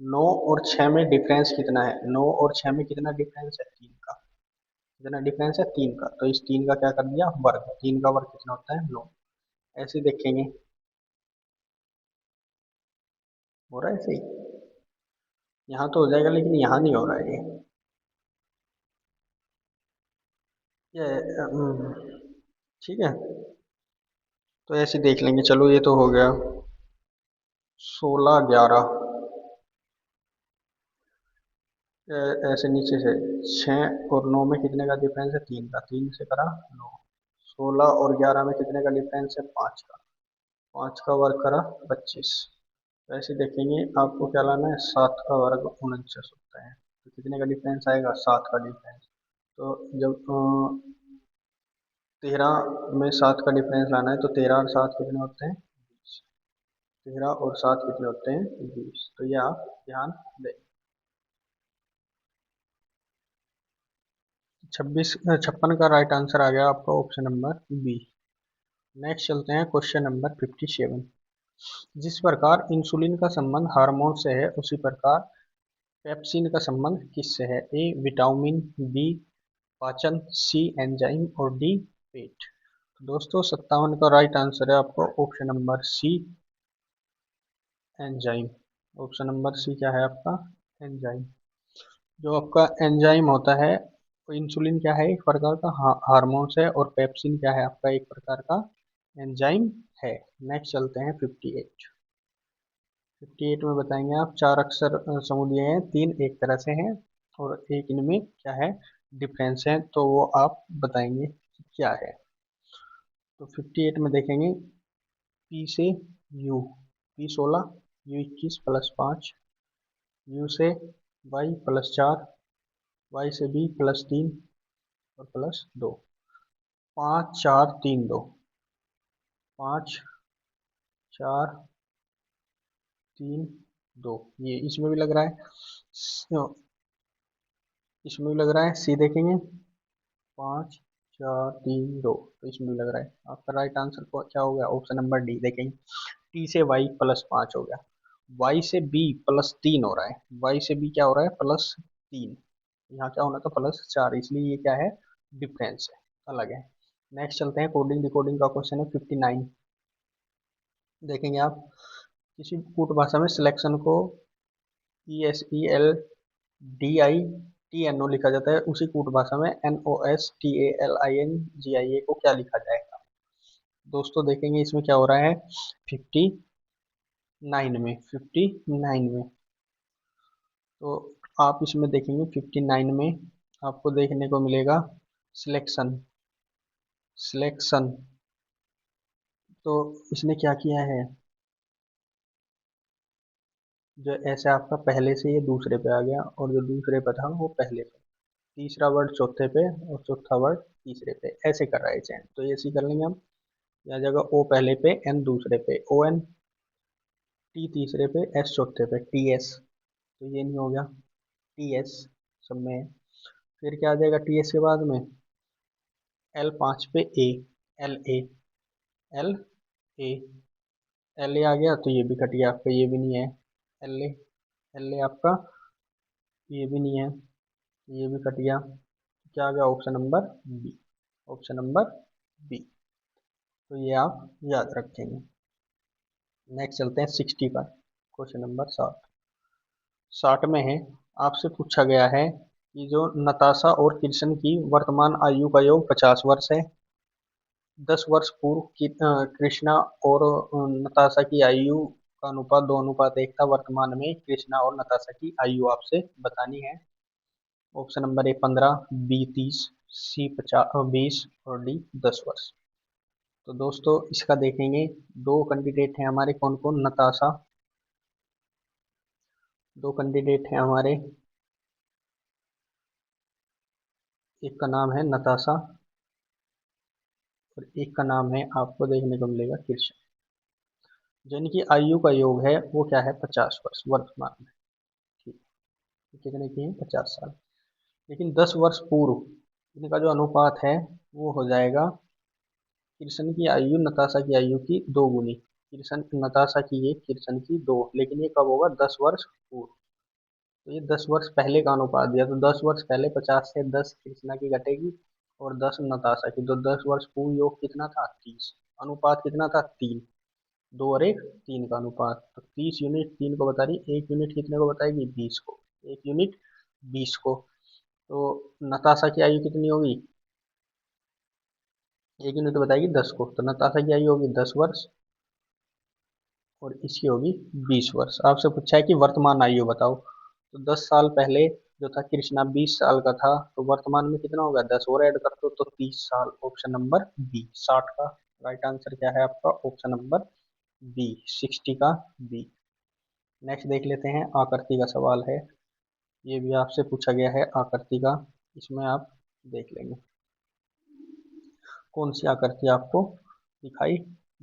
9 और 6 में डिफरेंस कितना है, 9 और 6 में कितना डिफरेंस है, 3 का। कितना डिफरेंस है, 3 का। तो इस 3 का क्या कर दिया, वर्ग। 3 का वर्ग कितना होता है, 9। ऐसे देखेंगे, हो रहा है ऐसे ही, यहाँ तो हो जाएगा लेकिन यहाँ नहीं हो रहा है ये ठीक है। तो ऐसे देख लेंगे, चलो ये तो हो गया 16, 11। ऐसे नीचे से 6 और 9 में कितने का डिफरेंस है, 3 का। 3 से करा 9। 16 और 11 में कितने का डिफरेंस है, 5 का। 5 का वर्ग करा 25। तो ऐसे देखेंगे आपको क्या लाना है, 7 का वर्ग 49 होता है। तो कितने का डिफरेंस आएगा, 7 का डिफरेंस। तो जब 13 में 7 का डिफरेंस लाना है तो 13 और 7 कितने होते हैं, 20। 13 और 7 कितने होते हैं, 20। तो ये आप ध्यान दें। 56 का राइट आंसर आ गया आपका ऑप्शन नंबर बी। नेक्स्ट चलते हैं क्वेश्चन नंबर 57। जिस प्रकार इंसुलिन का संबंध हार्मोन से है उसी प्रकार पेप्सिन का संबंध किससे है, ए विटामिन, बी पाचन, सी एंजाइम और डी पेट। तो दोस्तों 57 का राइट आंसर है आपको option number C, enzyme. Option number C क्या है आपका, एंजाइम। जो आपका एंजाइम होता है, तो इंसुलिन क्या है, एक प्रकार का हार्मोन्स है, और पेप्सिन क्या है आपका, एक प्रकार का एंजाइम है। नेक्स्ट चलते हैं 58। 58 में बताएंगे आप, 4 अक्षर समूह दिए हैं, 3 एक तरह से हैं और एक इनमें क्या है, डिफरेंस है। तो वो आप बताएंगे कि क्या है। तो 58 में देखेंगे, पी से you, P 16, you 21 plus 5, you से वाई प्लस 4, वाई से बी प्लस 3 और प्लस 2। 5, 4, 3, 2, 5, 4, 3, 2। ये इसमें भी लग रहा है, इसमें भी लग रहा है। सी देखेंगे, 5, 4 3 2, तो इसमें भी लग रहा है। आपका राइट आंसर को क्या हो गया? Option number D. देखेंगे, टी से वाई +5 हो गया, वाई से बी +3 हो रहा है, वाई से बी क्या हो रहा है? +3। यहाँ क्या होना था? +4, इसलिए ये क्या है? डिफरेंस है, अलग है। नेक्स्ट चलते हैं, कोडिंग डिकोडिंग का क्वेश्चन है 59। देखेंगे आप, किसी कूट भाषा में सिलेक्शन को ESELDITNO लिखा जाता है, उसी कूट भाषा में NOSTALINGIA को क्या लिखा जाएगा? दोस्तों देखेंगे इसमें क्या हो रहा है, 59 में तो आप इसमें देखेंगे 59 में आपको देखने को मिलेगा सिलेक्शन। सिलेक्शन तो इसने क्या किया है, जो ऐसे आपका पहले से ये दूसरे पे आ गया, और जो दूसरे पे था वो पहले पे, तीसरा वर्ड चौथे पे और चौथा वर्ड तीसरे पे, ऐसे कर रहा है चैन। तो ये ऐसे कर लेंगे हम, यह जगह ओ पहले पे, एन दूसरे पे, ON, टी तीसरे पे, एस चौथे पे, TS। तो ये नहीं हो गया, TS सब में है। फिर क्या आ जाएगा TS के बाद में? L5 पे ए, LA, LA, LA आ गया, तो ये भी कट गया आपका, ये भी नहीं है। LA, LA आपका ये भी नहीं है, ये भी कट गया। क्या आ गया? Option number B. Option number B. तो ये आप याद रखेंगे। नेक्स्ट चलते हैं 60 पर, क्वेश्चन नंबर 60 में है, आपसे पूछा गया है कि जो नताशा और कृष्ण की वर्तमान आयु का योग 50 वर्ष है। 10 वर्ष पूर्व की कृष्णा और नताशा की आयु का अनुपात 2:1 था। वर्तमान में कृष्णा और नताशा की आयु आपसे बतानी है। ऑप्शन नंबर ए 15, बी 30, सी 20 और डी 10 वर्ष। तो दोस्तों इसका देखेंगे, दो कैंडिडेट हैं हमारे, कौन कौन? नताशा, दो कैंडिडेट हैं हमारे, एक का नाम है नताशा और एक का नाम है, आपको देखने को मिलेगा, कृष्ण। जिनकी आयु का योग है वो क्या है? 50 वर्ष वर्तमान में। ठीक है, कितने की है? 50 साल। लेकिन 10 वर्ष पूर्व इनका जो अनुपात है वो हो जाएगा कृष्ण की आयु नताशा की आयु की 2 गुनी। कृष्ण नताशा की एक, कृष्ण की 2, लेकिन ये कब होगा? 10 वर्ष पूर्व। तो ये 10 वर्ष पहले का अनुपात दिया, तो 10 वर्ष पहले 50 से 10 कृष्णा की घटेगी और 10 नताशा की, तो 10 वर्ष पूर्व योग कितना था? 30। अनुपात कितना था? 3। 2 और 1 3 का अनुपात, तो 30 यूनिट 3 को बता रही, 1 यूनिट कितने को बताएगी? 20 को। 1 यूनिट 20 को। तो नताशा की आयु कितनी होगी? 1 यूनिट बताएगी 10 को, तो नताशा की आयु होगी 10 वर्ष और इसकी होगी 20 वर्ष। आपसे पूछा है कि वर्तमान आयु बताओ, तो 10 साल पहले जो था कृष्णा 20 साल का था, तो वर्तमान में कितना होगा? 10 और ऐड कर दो तो 30 साल। ऑप्शन नंबर बी 60 का राइट आंसर क्या है आपका? ऑप्शन नंबर बी 60 का बी। नेक्स्ट देख लेते हैं, आकृति का सवाल है, ये भी आपसे पूछा गया है आकृति का, इसमें आप देख लेंगे कौन सी आकृति आपको दिखाई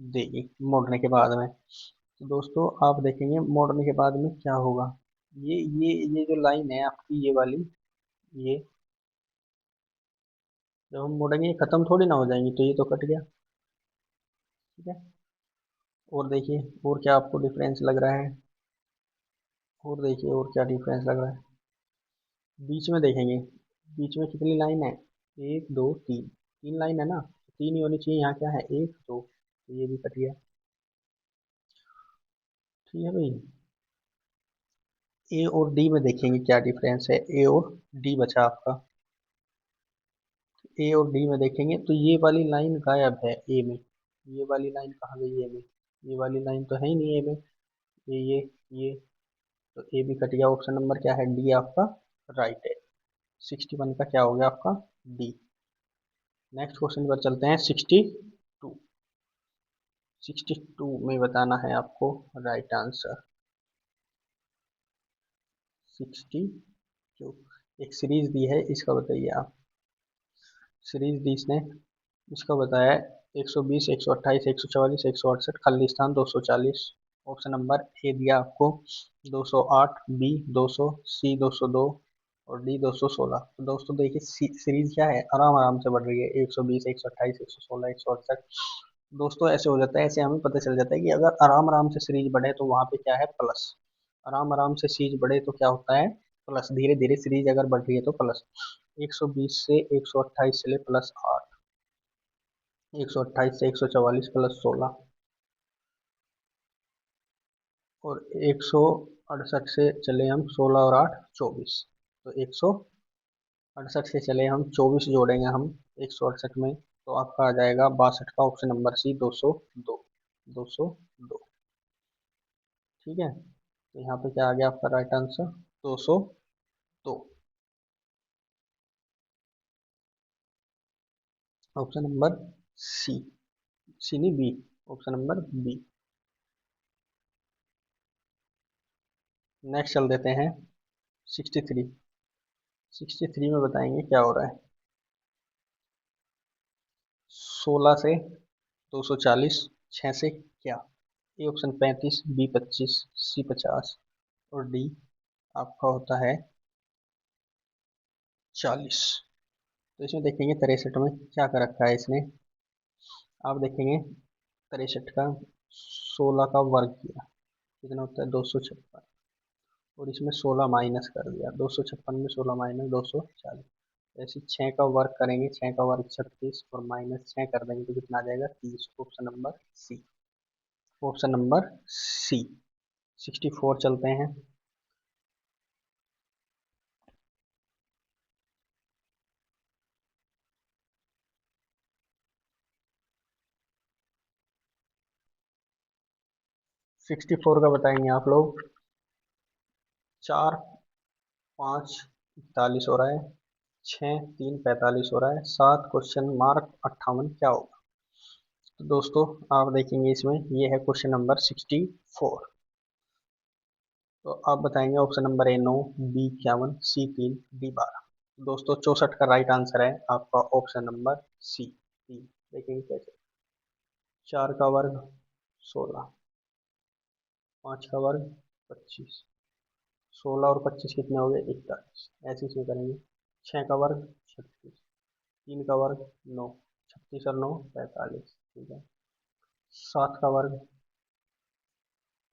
देगी मोड़ने के बाद में। तो दोस्तों आप देखेंगे मोड़ने के बाद में क्या होगा, ये जो लाइन है आपकी, ये वाली, ये जब हम मोड़ेंगे ये खत्म थोड़ी ना हो जाएंगी, तो ये तो कट गया। ठीक है, और देखिए और क्या आपको डिफरेंस लग रहा है, और देखिए और क्या डिफरेंस लग रहा है। बीच में देखेंगे, बीच में कितनी लाइन है? 1 2 3, 3 लाइन है ना, 3 ही होनी चाहिए, यहाँ क्या है? 1 2, तो ये भी कट गया। ठीक है भाई, ए और डी में देखेंगे क्या डिफरेंस है, ए और डी बचा आपका। ए और डी में देखेंगे तो ये वाली लाइन गायब है ए में, ये वाली लाइन कहाँ गई? ए में, ये वाली लाइन तो है ही नहीं ए में। ये तो ए भी कट गया। ऑप्शन नंबर क्या है? डी आपका राइट है। 61 का क्या हो गया आपका? डी। नेक्स्ट क्वेश्चन पर चलते हैं 62। 62 में बताना है आपको राइट आंसर। 62 एक सीरीज दी है, इसका बताइए आप। सीरीज दी इसने, इसका बताया 120 128 144 168, खाली स्थान 240। ऑप्शन नंबर ए दिया आपको 208, बी 200, सी 202 और डी 216। तो दोस्तों देखिए सीरीज क्या है, आराम आराम से बढ़ रही है, 120, 128, 116, 168। दोस्तों ऐसे हो जाता है, ऐसे हमें पता चल जाता है कि अगर आराम आराम से सीरीज बढ़े तो वहां पे क्या है, प्लस। आराम आराम से सीरीज बढ़े तो क्या होता है, प्लस। धीरे धीरे सीरीज अगर बढ़ रही है तो प्लस। 120 से 128 चले प्लस 8, 128 से 144 प्लस 16, और 168 से चले हम 16 और 8 24। तो 168 से चले हम 24 जोड़ेंगे हम 168 में, तो आपका आ जाएगा 62 का ऑप्शन नंबर सी, 202। 202। ठीक है, तो यहाँ पे क्या आ गया आपका right answer, 202। Option number C. C नहीं, B. Option number B. Next चल देते हैं 63। 63 में बताएंगे क्या हो रहा है। 16 से 240, 6 से क्या। ए ऑप्शन 35, बी 25, सी 50, और डी आपका होता है 40। तो इसमें देखेंगे 63 में क्या कर रखा है इसने। आप देखेंगे 63 का 16 का वर्ग किया, कितना होता है 256, और इसमें 16 माइनस कर दिया, 256 में 16 माइनस 240। ऐसे 6 का वर्ग करेंगे, 6 का वर्ग 36, और माइनस 6 कर देंगे तो कितना आ जाएगा 30। Option number C. Option number C. 64 चलते हैं। 64 का बताएंगे आप लोग। 4 5 41 हो रहा है, 6 3 45 हो रहा है, 7 क्वेश्चन मार्क 58 क्या होगा। तो दोस्तों आप देखेंगे इसमें ये है क्वेश्चन नंबर 64। तो आप बताएंगे option number A 9, B 51, C 3, D 12। दोस्तों 64 का राइट आंसर है आपका ऑप्शन नंबर सी 3। देखेंगे कैसे। 4 का वर्ग 16, 5 का वर्ग 25, 16 और 25 कितने हो गए 41। ऐसे इसमें करेंगे। 6 का वर्ग 36, 3 का वर्ग 9, 36 और 9 45। ठीक है। 7 का वर्ग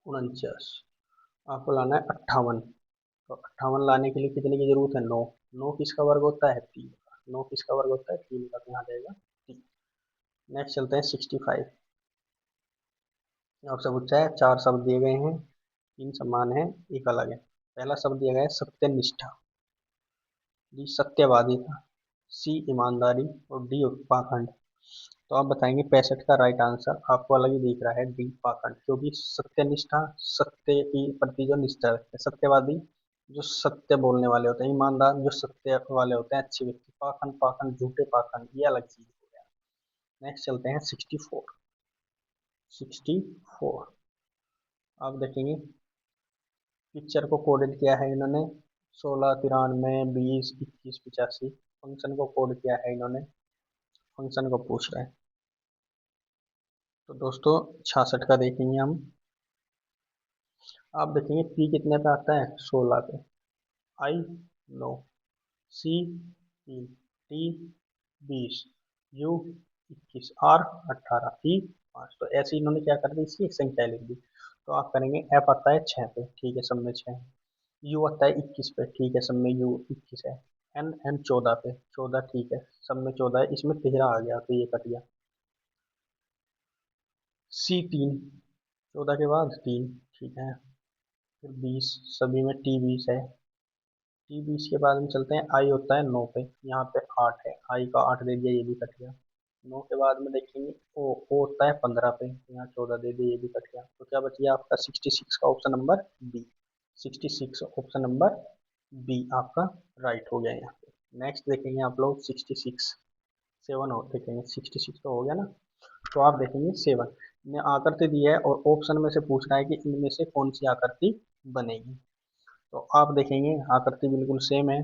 49। आपको लाना है 58। तो 58 लाने के लिए कितने की जरूरत है, 9। 9 किसका वर्ग होता है, 3 का। 9 किसका वर्ग होता है, 3 का, तो यहाँ जाएगा 3। नेक्स्ट चलते हैं 65। आपसे पूछा है 4 शब्द दिए गए हैं, 3 समान है, एक अलग है। पहला शब्द दिया गया है सत्यनिष्ठा, डी सत्यवादी था, सी ईमानदारी, और डी पाखंड। तो आप बताएंगे 65 का राइट आंसर आपको अलग ही दिख रहा है, डी पाखंड। क्योंकि सत्यनिष्ठा, सत्य की प्रति जो निष्ठा रखते हैं। सत्यवादी जो सत्य बोलने वाले होते हैं, ईमानदार जो सत्य वाले होते हैं, अच्छे व्यक्ति। पाखंड, पाखंड झूठे पाखंड, ये अलग चीज हो गया। नेक्स्ट चलते हैं 64। 64 आप देखेंगे पिक्चर को कोडेड किया है इन्होंने 16 93 20 21 85। फंक्शन को कोड किया है इन्होंने, फंक्शन को पूछ रहे हैं। तो दोस्तों 66 का देखेंगे हम। आप देखेंगे पी कितने पे आता है, 16 पे। आई 9, सी 3, टी 20, यू 21, आर 18, ई 5। तो ऐसे इन्होंने क्या कर दी, इसकी एक संख्या लिख दी। तो आप करेंगे एफ आता है 6 पे, ठीक है, सब में 6। यू आता है 21 पे, ठीक है, सब में यू 21 है। एन एन 14 पे, 14 ठीक है, सब में 14 है, इसमें 13 आ गया तो ये कट गया। सी 3, 14 के बाद 3, ठीक है। फिर 20, सभी में टी 20 है। टी 20 के बाद में चलते हैं, आई होता है 9 पे, यहाँ पे 8 है, आई का 8 दे दिया, ये भी कट गया। 9 के बाद में देखेंगे ओ होता है 15 पे, यहाँ 14 दे दिया, ये भी कट गया। तो क्या बच गया आपका 66 का option number B. 66 option number B आपका राइट हो गया यहाँ पे। नेक्स्ट देखेंगे आप लोग 66। 7 हो देखेंगे, 66 तो हो गया ना। तो आप देखेंगे 7 ने आकृति दी है और ऑप्शन में से पूछ रहा है कि इनमें से कौन सी आकृति बनेगी। तो आप देखेंगे आकृति बिल्कुल सेम है।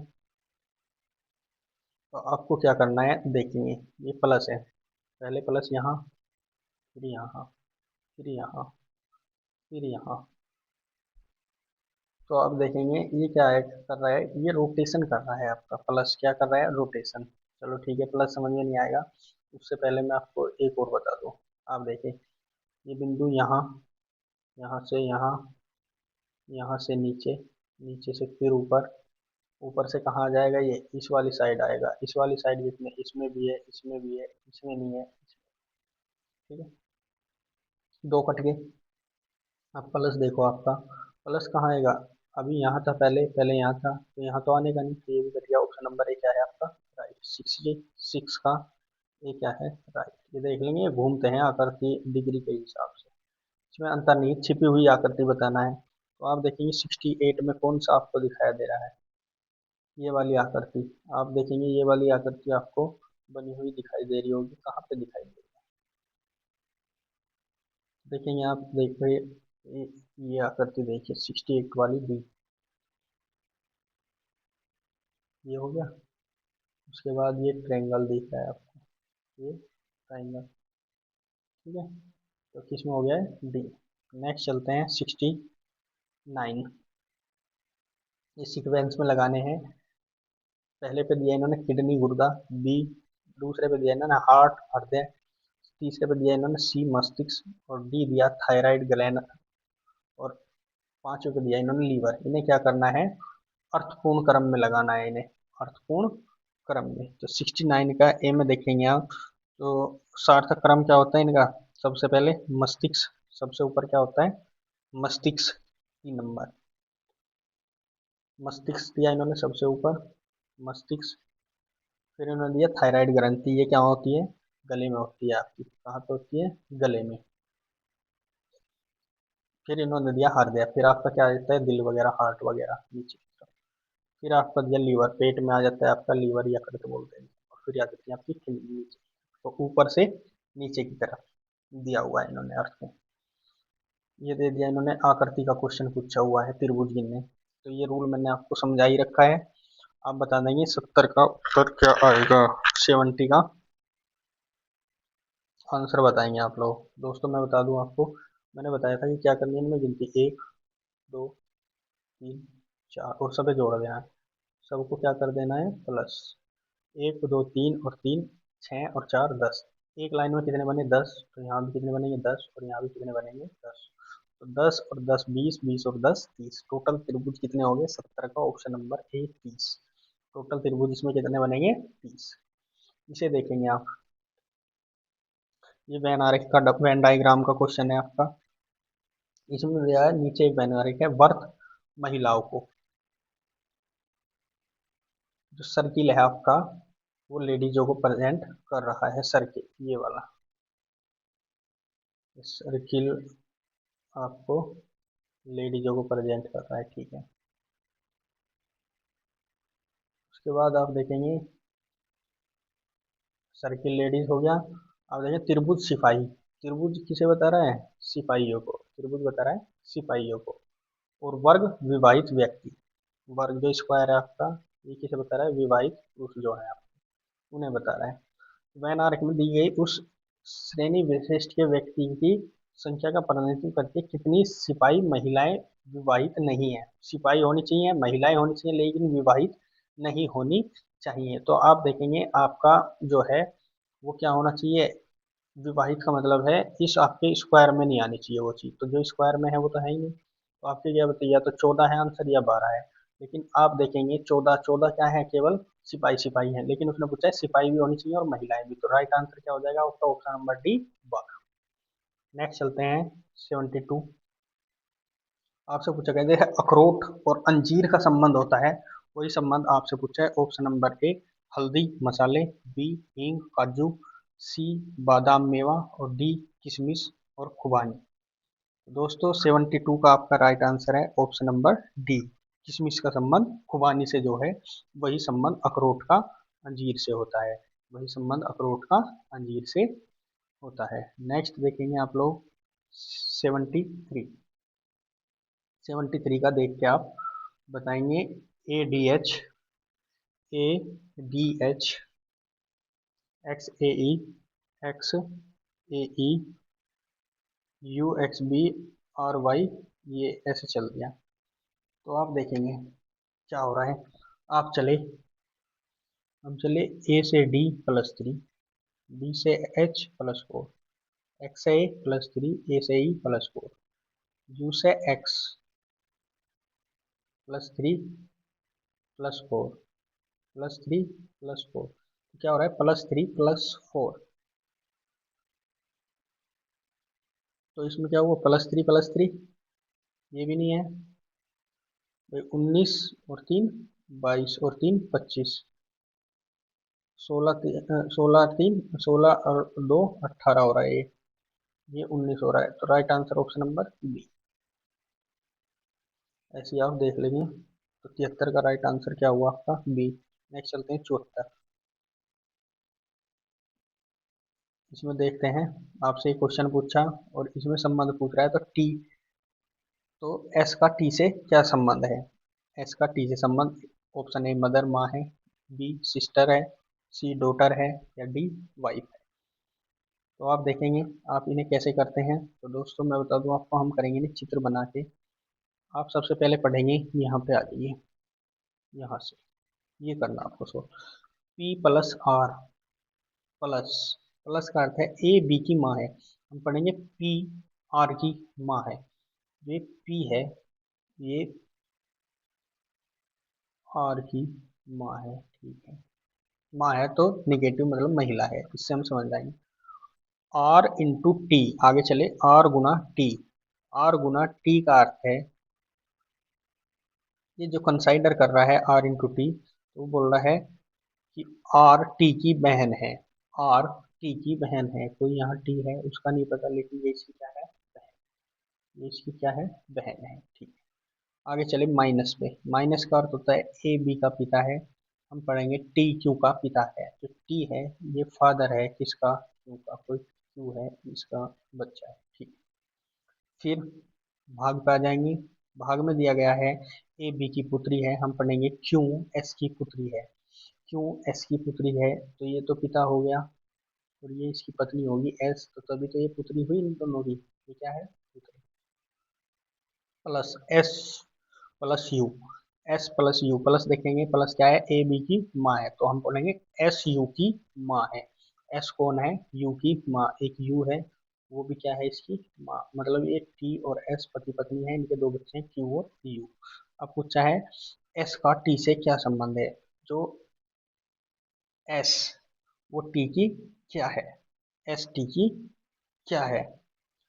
तो आपको क्या करना है, देखेंगे ये प्लस है, पहले प्लस यहाँ, फिर यहाँ, फिर यहाँ, फिर यहाँ, तो आप देखेंगे ये क्या है कर रहा है, ये रोटेशन कर रहा है आपका प्लस, क्या कर रहा है रोटेशन। चलो ठीक है, प्लस समझ में नहीं आएगा, उससे पहले मैं आपको एक और बता दूं। आप देखिए ये बिंदु यहाँ, यहाँ से यहाँ, यहाँ से नीचे, नीचे से फिर ऊपर, ऊपर से कहाँ आ जाएगा, ये इस वाली साइड आएगा, इस वाली साइड जितने इसमें भी है, इसमें भी है, इसमें नहीं है, ठीक है, दो कट गए। अब प्लस देखो आपका, प्लस कहाँ आएगा, अभी यहाँ था पहले, पहले यहाँ था, तो यहाँ तो आने का नहीं, तो ये भी कट गया। ऑप्शन नंबर ए क्या है आपका, राइट। 66 का ए क्या है, राइट। ये देख लेंगे, ये घूमते हैं आकृति डिग्री के हिसाब से, इसमें अंतर नहीं, छिपी हुई आकृति बताना है। तो आप देखेंगे 68 में कौन सा आपको दिखाई दे रहा है, ये वाली आकृति। आप देखेंगे ये वाली आकृति आपको बनी हुई दिखाई दे रही होगी, कहाँ पे दिखाई दे रही है, देखेंगे आप, देखिए ये आकृति देखिए 68 वाली बी, ये हो गया। उसके बाद ये ट्रायंगल दिख रहा है आपको, ये ट्रायंगल, ठीक है। तो किस में हो गया है, डी। नेक्स्ट चलते हैं 69, ये सीक्वेंस में लगाने हैं। पहले पे दिया इन्होंने किडनी गुर्दा, बी। दूसरे पे दिया इन्होंने हार्ट हृदय, तीसरे पे दिया इन्होंने सी मस्तिष्क, और डी दिया थायराइड ग्लैंड, और पांचवे पे दिया इन्होंने लीवर। इन्हें क्या करना है, अर्थपूर्ण क्रम में लगाना है इन्हें, अर्थपूर्ण क्रम में। तो 69 का ए में देखेंगे आप, तो सार्थक क्रम क्या होता है इनका, सबसे पहले मस्तिष्क, सबसे ऊपर क्या होता है मस्तिष्क, 3 नंबर, मस्तिष्क दिया इन्होंने सबसे ऊपर, मस्तिष्क। फिर इन्होंने दिया थायराइड ग्रंथि, ये क्या होती है, गले में होती है आपकी, कहाँ पे होती है, गले में। फिर इन्होंने दिया हृदय, फिर आपका क्या आ जाता है, दिल वगैरह, हार्ट वगैरह नीचे की तरफ। फिर आपका दिया लीवर, पेट में आ जाता है आपका लीवर, यकृत बोलते हैं। और फिर आ जाती है आपकी किडनी नीचे, तो ऊपर से नीचे की तरफ दिया हुआ है इन्होंने अर्थ में। ये दे दिया इन्होंने, आकृति का क्वेश्चन पूछा हुआ है त्रिभुज गिनने, तो ये रूल मैंने आपको समझा ही रखा है। आप बता देंगे 70 का उत्तर क्या आएगा, 70 का आंसर बताएंगे आप लोग। दोस्तों मैं बता दूं आपको, मैंने बताया था कि क्या करनी है इनमें गिनती, 1 2 3 4, और सबे जोड़ देना है, सबको क्या कर देना है प्लस। 1 2 3 और 3 6 और 4 10, एक लाइन में कितने बने 10, तो यहाँ भी कितने बनेंगे 10, और यहाँ भी कितने बनेंगे 10। तो 10 और 10 20, 20 और 10 30, टोटल त्रिभुज कितने हो गए 70 का, ऑप्शन नंबर ए 30। टोटल त्रिभुज इसमें कितने बनेंगे 30। इसे देखेंगे आप, ये वेन आरेख का वेन डायग्राम का क्वेश्चन है आपका। इसमें दिया है नीचे एक वेन आरेख है, वर्थ महिलाओं को, जो सर्किल है आपका वो लेडीजों को प्रेजेंट कर रहा है, सर्किल ये वाला सर्किल आपको लेडीजों को प्रेजेंट कर रहा है, ठीक है। उसके बाद आप देखेंगे सर्किल लेडीज हो गया। अब देखिए त्रिभुज सिपाही, त्रिभुज किसे बता रहा है, सिपाहियों को, त्रिभुज बता रहा है सिपाहियों को। और वर्ग विवाहित व्यक्ति, वर्ग जो स्क्वायर है आपका, ये किसे बता रहा है, विवाहित पुरुष जो है आप, उन्हें बता रहा है। वैन आर्क में दी गई उस श्रेणी विशिष्ट के व्यक्ति की संख्या का प्रतिनिधित्व करती है, कितनी सिपाही महिलाएं विवाहित नहीं है, सिपाही होनी चाहिए, महिलाएं होनी चाहिए, लेकिन विवाहित नहीं होनी चाहिए। तो आप देखेंगे आपका जो है वो क्या होना चाहिए, विवाहित का मतलब है इस आपके स्क्वायर में नहीं आनी चाहिए वो चीज़, तो जो स्क्वायर में है वो तो है ही नहीं। तो आपके क्या बताइए, या तो 14 है आंसर या 12 है। लेकिन आप देखेंगे 14 14 क्या है, केवल सिपाही सिपाही है, लेकिन उसने पूछा है सिपाही भी होनी चाहिए और महिलाएं भी, तो राइट आंसर क्या हो जाएगा उसका, ऑप्शन नंबर डी 12। नेक्स्ट चलते हैं 72। आपसे पूछा गया है अखरोट और अंजीर का संबंध होता है, वही संबंध आपसे पूछा है, ऑप्शन नंबर ए हल्दी मसाले, बी हींग काजू, सी बादाम मेवा, और डी किशमिश और खुबानी। दोस्तों 72 का आपका राइट आंसर है ऑप्शन नंबर डी, किशमिश का संबंध खुबानी से जो है, वही संबंध अखरोट का अंजीर से होता है, वही संबंध अखरोट का अंजीर से होता है। नेक्स्ट देखेंगे आप लोग 73, 73 का देख के आप बताएंगे, A D H, A D H, X A E, X A E, U X B, और वाई, ये ऐसे चल दिया। तो आप देखेंगे क्या हो रहा है। आप चले हम चले ए से डी +3, बी से एच +4, एक्स से ए +3, ए से ई +4, यू से एक्स +3 +4 +3 +4। क्या हो रहा है, +3 +4। तो इसमें क्या हुआ, +3 ये भी नहीं है भाई। 19 और 3 22 और 3 25, 16 और 2 18 हो रहा है ये 19 हो रहा है। तो right answer option number B. ऐसे ही आप देख लेंगे। तो 73 का राइट आंसर क्या हुआ आपका, बी। नेक्स्ट चलते हैं 74। इसमें देखते हैं, आपसे एक क्वेश्चन पूछा और इसमें संबंध पूछ रहा है। तो टी, तो एस का टी से क्या संबंध है। एस का टी से संबंध, ऑप्शन ए मदर माँ है, बी सिस्टर है, सी डॉटर है, या डी वाइफ है। तो आप देखेंगे आप इन्हें कैसे करते हैं। तो दोस्तों मैं बता दूं आपको, हम करेंगे ना चित्र बना के। आप सबसे पहले पढ़ेंगे, यहाँ पे आ जाइए, यहाँ से ये करना आपको। So P plus R plus, plus का अर्थ है ए बी की माँ है। हम पढ़ेंगे पी आर की माँ है। ये पी है, ये आर की माँ है, ठीक है। माँ है तो निगेटिव मतलब महिला है, इससे हम समझ जाएंगे। आर इंटू टी, आगे चले, आर गुना टी। आर गुना टी का अर्थ है, ये जो कंसाइडर कर रहा है आर इंटू टी, तो वो बोल रहा है कि आर टी की बहन है। आर टी की बहन है, कोई यहाँ टी है उसका नहीं पता, लेकिन ये इसकी क्या है, ये इसकी क्या है, बहन है, ठीक है। आगे चले माइनस पे। माइनस का अर्थ होता है ए बी का पिता है। हम पढ़ेंगे टी क्यू का पिता है। जो टी है ये फादर है किसका, क्यू का। कोई क्यू है, इसका बच्चा है, ठीक। फिर भाग पे आ जाएंगे। भाग में दिया गया है ए बी की पुत्री है। हम पढ़ेंगे क्यू एस की पुत्री है। क्यू एस की पुत्री है, तो ये तो पिता हो गया और ये इसकी पत्नी होगी एस, तो तभी तो ये पुत्री हुई इन दोनों की। ये क्या है, पुत्री। Plus S plus you, S plus you plus देखेंगे, प्लस क्या है, ए बी की माँ है, तो हम बोलेंगे एस यू की माँ है। एस कौन है, यू की माँ। एक यू है, वो भी क्या है, इसकी माँ। मतलब ये टी और एस पति पत्नी है, इनके दो बच्चे हैं क्यू और यू। अब पूछा है एस का टी से क्या संबंध है। जो एस, वो टी की क्या है, एस टी की क्या है।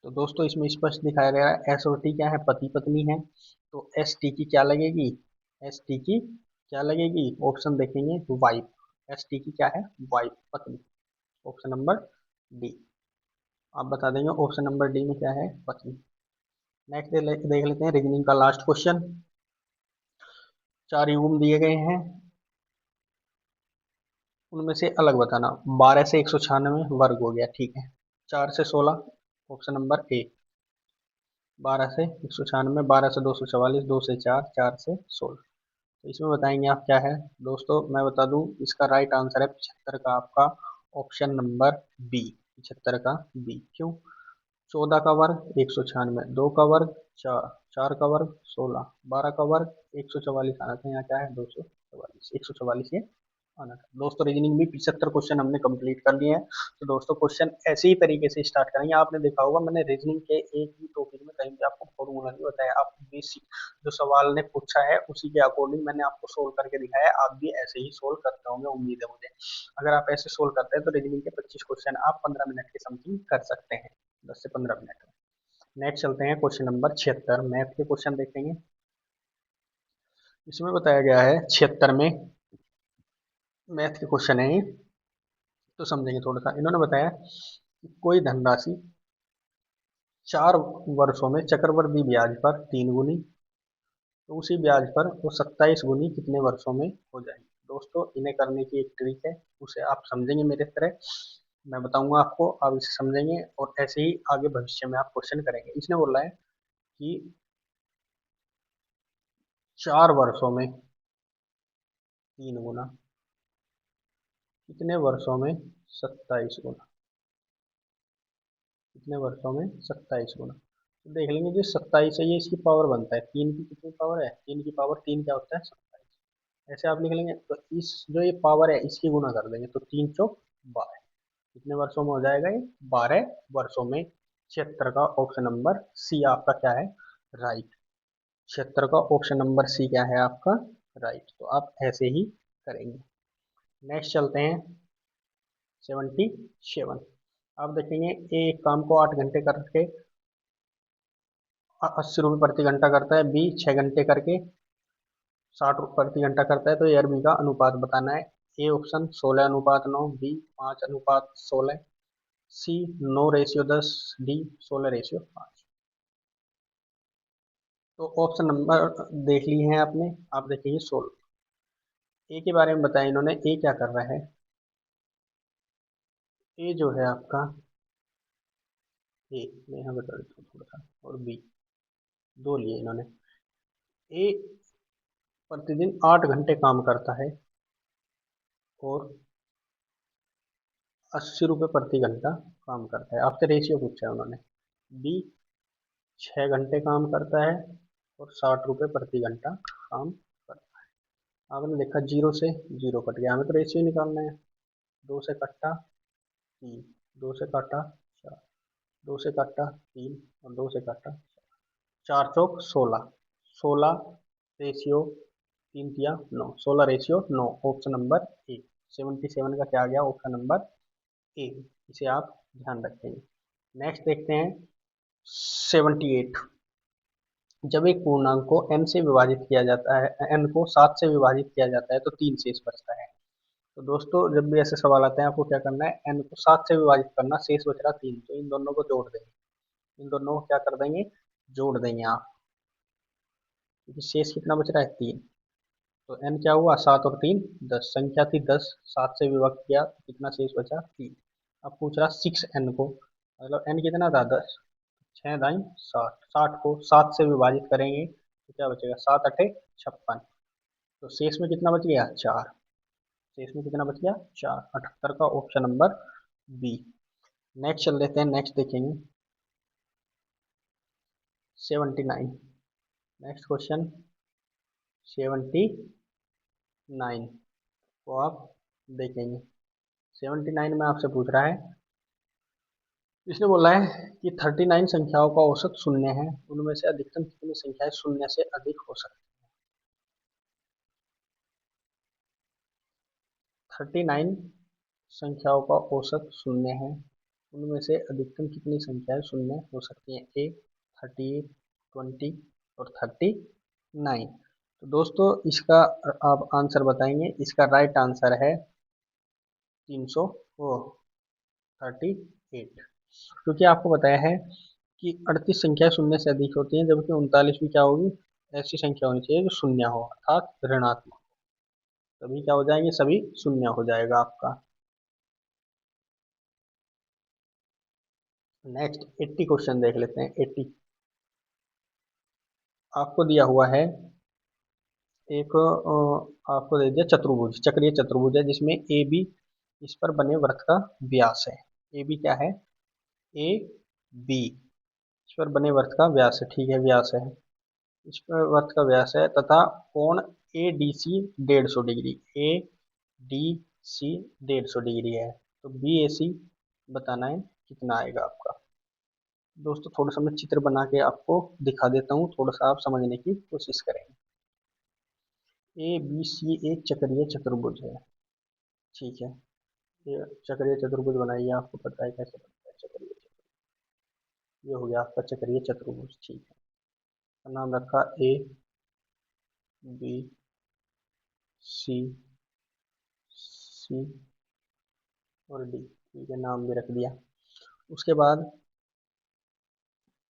तो दोस्तों इसमें स्पष्ट दिखाया गया है, एस और टी क्या है, पति पत्नी है। तो एस टी की क्या लगेगी, एस टी की क्या लगेगी, ऑप्शन देखेंगे वाइफ। एस टी की क्या है, वाइफ, पत्नी। Option number D. आप बता देंगे ऑप्शन नंबर डी में क्या है, पत्नी। नेक्स्ट देख लेते हैं रीजनिंग का लास्ट क्वेश्चन। चार युग्म दिए गए हैं, उनमें से अलग बताना। 12 से 196 वर्ग हो गया, ठीक है। 4 से 16, ऑप्शन नंबर ए। 12 से 196, 12 से 244, 2 से 4, 4 से 16। तो इसमें बताएंगे आप क्या है। दोस्तों मैं बता दूं, इसका राइट आंसर है 75 का आपका ऑप्शन नंबर बी। 75 का बी। क्यों, 14 का वर्ग 196, 2 का वर्ग 4, 4 का वर्ग 16, 12 का वर्ग 144 आना था। यहाँ क्या है, 244, 144 ये आना था। दोस्तों रीजनिंग भी 75 क्वेश्चन हमने कंप्लीट कर लिए हैं। तो दोस्तों क्वेश्चन ऐसे ही तरीके से स्टार्ट करेंगे। आपने देखा होगा मैंने रीजनिंग के एक भी टॉपिक में कहीं भी आपको फॉर्मूला नहीं बताया। आप बेसिक जो सवाल ने पूछा है उसी के अकॉर्डिंग मैंने आपको सोल्व करके दिखाया है। आप भी ऐसे ही सोल्व करते होंगे, उम्मीद है मुझे। अगर आप ऐसे सोल्व करते हैं तो रीजनिंग के 25 क्वेश्चन आप 15 मिनट के समथिंग कर सकते हैं, 10 से 15 मिनट में। नेक्स्ट चलते हैं क्वेश्चन नंबर 76, मैथ के क्वेश्चन देखेंगे। इसमें बताया गया है 76 में, मैथ के क्वेश्चन है ये, तो समझेंगे थोड़ा सा। इन्होंने बताया कि कोई धनराशि 4 वर्षों में चक्रवृद्धि ब्याज पर 3 गुनी, तो उसी ब्याज पर वो 27 गुनी कितने वर्षों में हो जाएगी। दोस्तों इन्हें करने की एक ट्रिक है, उसे आप समझेंगे मेरे तरह। मैं बताऊंगा आपको, आप इसे समझेंगे और ऐसे ही आगे भविष्य में आप क्वेश्चन करेंगे। इसने बोला है कि 4 वर्षों में 3 गुना, कितने वर्षों में 27 गुना, कितने वर्षों में 27 गुना। तो देख लेंगे जो 27 है ये इसकी पावर बनता है, 3 की कितनी पावर है, 3 की पावर 3 क्या होता है 27। ऐसे आप लिख लेंगे, तो इस जो ये पावर है इसकी गुना कर देंगे, तो 3 चौक 12, कितने वर्षों में हो जाएगा ये, 12 वर्षों में। 76 का ऑप्शन नंबर सी आपका क्या है, राइट। 76 का ऑप्शन नंबर सी क्या है आपका, राइट। तो आप ऐसे ही करेंगे। नेक्स्ट चलते हैं 77। आप देखेंगे एक काम को 8 घंटे करके 80 रुपये प्रति घंटा करता है, बी 6 घंटे करके 60 रुपये प्रति घंटा करता है। तो ए और बी का अनुपात बताना है। ए ऑप्शन 16:9, बी 5:16, सी 9:10, डी 16:5। तो ऑप्शन नंबर देख लिए हैं आपने, आप देखेंगे 16। ए के बारे में बताया इन्होंने, ए क्या कर रहा है, ए जो है आपका, ए मैं यहाँ बता देता हूँ थोड़ा सा, और बी दो लिए इन्होंने। ए प्रतिदिन 8 घंटे काम करता है और 80 रुपये प्रति घंटा काम करता है, आपसे रेशियो पूछा है उन्होंने। बी 6 घंटे काम करता है और 60 रुपये प्रति घंटा काम करता है। आपने देखा जीरो से जीरो कट गया, हमें तो रेशियो निकालना है। दो से कट्टा 3, दो से काटा 4, दो से काटा 3 और दो से काटा 4 चौक 16, 16 रेशियो 3 तिया 9, 16:9, ऑप्शन नंबर ए। 77 का क्या आ गया, ऑप्शन नंबर ए। इसे आप ध्यान रखेंगे। नेक्स्ट देखते हैं 78। जब एक पूर्णांक को n से विभाजित किया जाता है, n को 7 से विभाजित किया जाता है तो 3 शेष बचता है। तो दोस्तों जब भी ऐसे सवाल आते हैं आपको क्या करना है, n को 7 से विभाजित करना, शेष बच रहा 3, तो इन दोनों को जोड़ देंगे। इन दोनों को क्या कर देंगे, जोड़ देंगे आप, क्योंकि शेष कितना बच रहा है 3। तो n क्या हुआ, 7 और 3 10, संख्या थी 10, 7 से विभक्त किया तो कितना शेष बचा 3। अब पूछ रहा 6n को, मतलब n कितना था 10, 6×9 60, 60 को 7 से विभाजित करेंगे तो क्या बचेगा, 7 × 8 = 56। तो शेष में कितना बच गया 4, शेष में कितना बच गया 4, 78 का ऑप्शन नंबर बी। नेक्स्ट चल लेते हैं, नेक्स्ट देखेंगे 79। नेक्स्ट क्वेश्चन 79 को आप देखेंगे। 79 में आपसे पूछ रहा है, इसने बोला है कि 39 संख्याओं का औसत शून्य है, उनमें से अधिकतम कितनी संख्याएं शून्य से अधिक हो सकती है। 39 संख्याओं का औसत शून्य है, उनमें से अधिकतम कितनी संख्याएं शून्य हो सकती हैं, ए 38, 20 और 39। तो दोस्तों इसका आप आंसर बताएंगे, इसका राइट आंसर है 338, क्योंकि आपको बताया है कि 38 संख्या शून्य से अधिक होती हैं, जबकि 39वीं क्या होगी, ऐसी संख्या होनी चाहिए जो शून्य हो, अर्थात ऋणात्मक। तभी क्या हो जाएंगे, सभी शून्य हो जाएगा आपका। नेक्स्ट 80 क्वेश्चन देख लेते हैं। 80 आपको दिया हुआ है एक आपको दे दिया चतुर्भुज, चक्रीय चतुर्भुज है जिसमें ए बी इस पर बने वृत्त का व्यास है। ए बी क्या है, ए बी इस पर बने वृत्त का व्यास है, ठीक है व्यास है, इस पर वृत्त का व्यास है तथा कोण A D C 150 degree, A D C 150 degree है। तो बी ए सी बताना है कितना आएगा आपका। दोस्तों थोड़ा सा मैं चित्र बना के आपको दिखा देता हूँ, थोड़ा सा आप समझने की कोशिश करेंगे। ए बी सी एक चक्रीय चतुर्भुज है, ठीक है। ये चक्रीय चतुर्भुज बनाइए, आपको पता है कैसे बनता है चक्रीय चतुर्भुज। ये हो गया आपका चक्रीय चतुर्भुज, ठीक है। का नाम रखा ए बी सी सी और डी, ठीक है नाम भी रख दिया। उसके बाद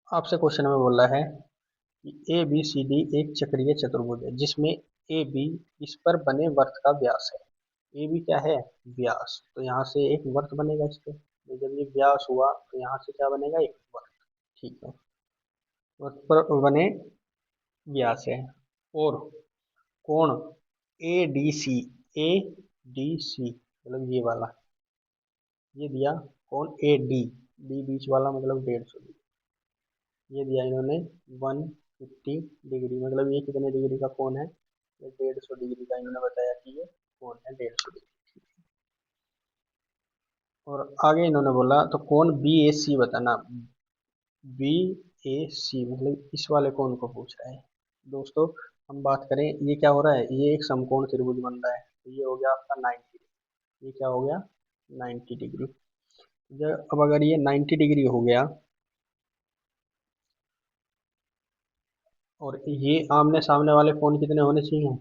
आपसे क्वेश्चन में बोला है कि ए बी सी डी एक चक्रीय चतुर्भुज है जिसमें ए बी इस पर बने वृत्त का व्यास है। ए बी क्या है, व्यास, तो यहाँ से एक वृत्त बनेगा इस पे, तो जब ये व्यास हुआ तो यहाँ से क्या बनेगा, एक वृत्त, ठीक है। वृत्त पर बने व्यास है और कोण A D C, A D सी मतलब ये वाला, ये दिया कोण ए डी, डी बीच वाला मतलब 150 डिग्री, ये दिया इन्होंने 150 डिग्री, मतलब ये कितने डिग्री का कोण है, ये 150 डिग्री का इन्होंने बताया कि ये कोण है 150 डिग्री। और आगे इन्होंने बोला तो कोण बी ए सी बताना। बी ए सी मतलब इस वाले कोण को पूछ रहा है। दोस्तों हम बात करें, ये क्या हो रहा है, ये एक समकोण त्रिभुज बन रहा है, तो ये हो गया आपका 90 डिग्री। ये क्या हो गया 90 डिग्री। जब अब अगर ये 90 डिग्री हो गया और ये आमने सामने वाले कोण कितने होने चाहिए,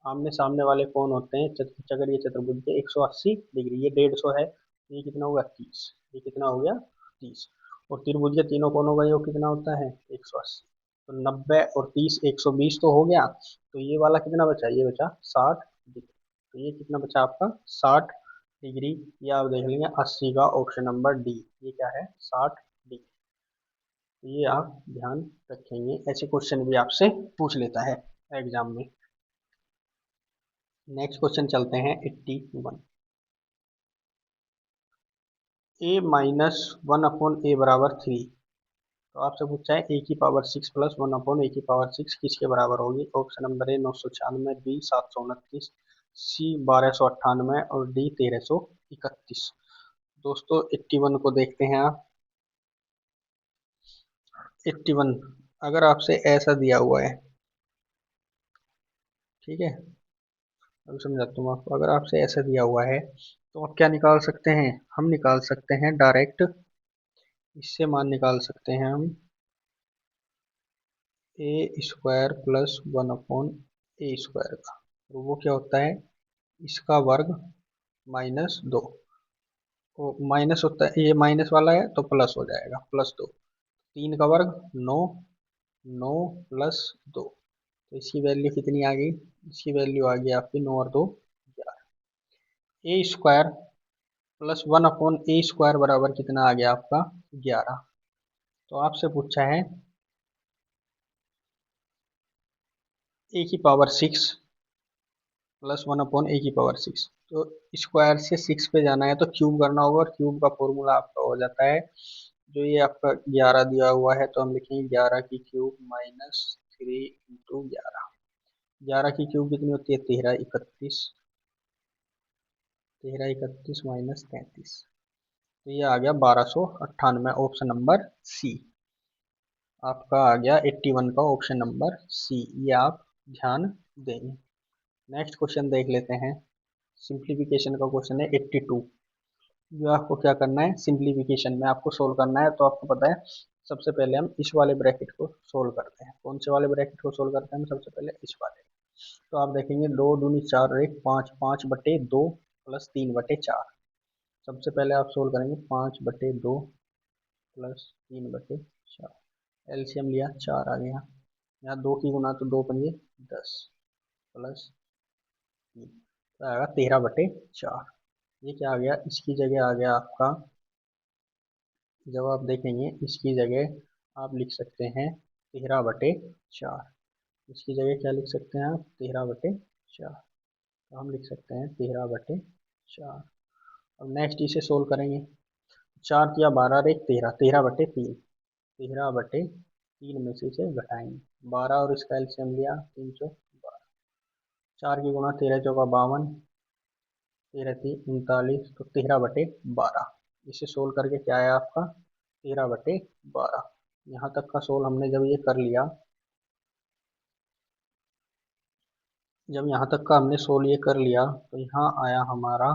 आमने सामने वाले कोण होते हैं चक्रीय चतुर्भुज के 180 डिग्री। ये 150 है, ये कितना होगा 30, ये कितना हो गया 30। और त्रिभुज के तीनों कोणों का योग कितना होता है 180। तो 90 और 30 120 तो हो गया। तो ये वाला कितना बचा, ये बचा 60 डिग्री। तो ये कितना बचा आपका 60 डिग्री। ये आप देख लेंगे 80 का ऑप्शन नंबर डी, ये क्या है 60 डिग्री। तो ये आप ध्यान रखेंगे, ऐसे क्वेश्चन भी आपसे पूछ लेता है एग्जाम में। नेक्स्ट क्वेश्चन चलते हैं 81। ए माइनस 1/a बराबर 3। तो आपसे पूछा है ए की पावर 6 प्लस 1/a की पावर 6 किसके बराबर होगी। ऑप्शन नंबर ए 996, बी 729, सी 1298 और डी 1331। दोस्तों 81 को देखते हैं आप। 81 अगर आपसे ऐसा दिया हुआ है, ठीक है, अब समझाता हूँ आपको। अगर आपसे ऐसा दिया हुआ है तो आप क्या निकाल सकते हैं, हम निकाल सकते हैं डायरेक्ट, इससे मान निकाल सकते हैं हम ए स्क्वायर प्लस 1/a स्क्वायर का। और वो क्या होता है, इसका वर्ग माइनस 2। वो माइनस होता है, ये माइनस वाला है तो प्लस हो जाएगा +2। 3 का वर्ग 9, 9 +2। तो इसकी वैल्यू कितनी आ गई, इसकी वैल्यू आ गई आपकी 9 और 2 11। ए स्क्वायर प्लस 1/a स्क्वायर बराबर कितना आ गया आपका 11। तो आपसे पूछा है ए की पावर 6 प्लस 1/a की पावर 6। तो स्क्वायर से 6 पे जाना है तो क्यूब करना होगा, और क्यूब का फॉर्मूला आपका हो जाता है, जो ये आपका 11 दिया हुआ है तो हम लिखेंगे 11 की क्यूब -3 × 11। 11 की क्यूब कितनी होती है 1331, 1331 -33। तो ये आ गया 1298, ऑप्शन नंबर सी आपका आ गया 81 का ऑप्शन नंबर सी। ये आप ध्यान देंगे। नेक्स्ट क्वेश्चन देख लेते हैं। सिंप्लीफिकेशन का क्वेश्चन है 82। जो आपको क्या करना है, सिंप्लीफिकेशन में आपको सोल्व करना है। तो आपको पता है सबसे पहले हम इस वाले ब्रैकेट को सोल्व करते हैं। कौन से वाले ब्रैकेट को सोल्व करते हैं हम, सबसे पहले इस वाले। तो आप देखेंगे 2 दूनी 4 एक 5, 5/2 प्लस 3/4। सबसे पहले आप सोल्व करेंगे 5/2 प्लस 3/4। एलसीएम लिया 4 आ गया, यहाँ 2 की गुना तो 2×5 = 10 प्लस 3, तो आएगा 13/4। ये क्या आ गया, इसकी जगह आ गया आपका, जब आप देखेंगे इसकी जगह आप लिख सकते हैं 13/4। इसकी जगह क्या लिख सकते हैं आप 13/4। तो हम लिख सकते हैं 13/4। अब नेक्स्ट इसे सोल्व करेंगे। 4 × 12 = 13, 13/3। 13/3 में से इसे घटाएंगे 12 और इसका एलसीएम लिया 3 × 4। 4 की गुणा 13×4 = 52, 13×3 = 39, तो 13/12। इसे सोल्व करके क्या आया आपका 13/12। यहाँ तक का सोल्व हमने जब ये कर लिया, जब यहाँ तक का हमने सोल्व ये कर लिया तो यहाँ आया हमारा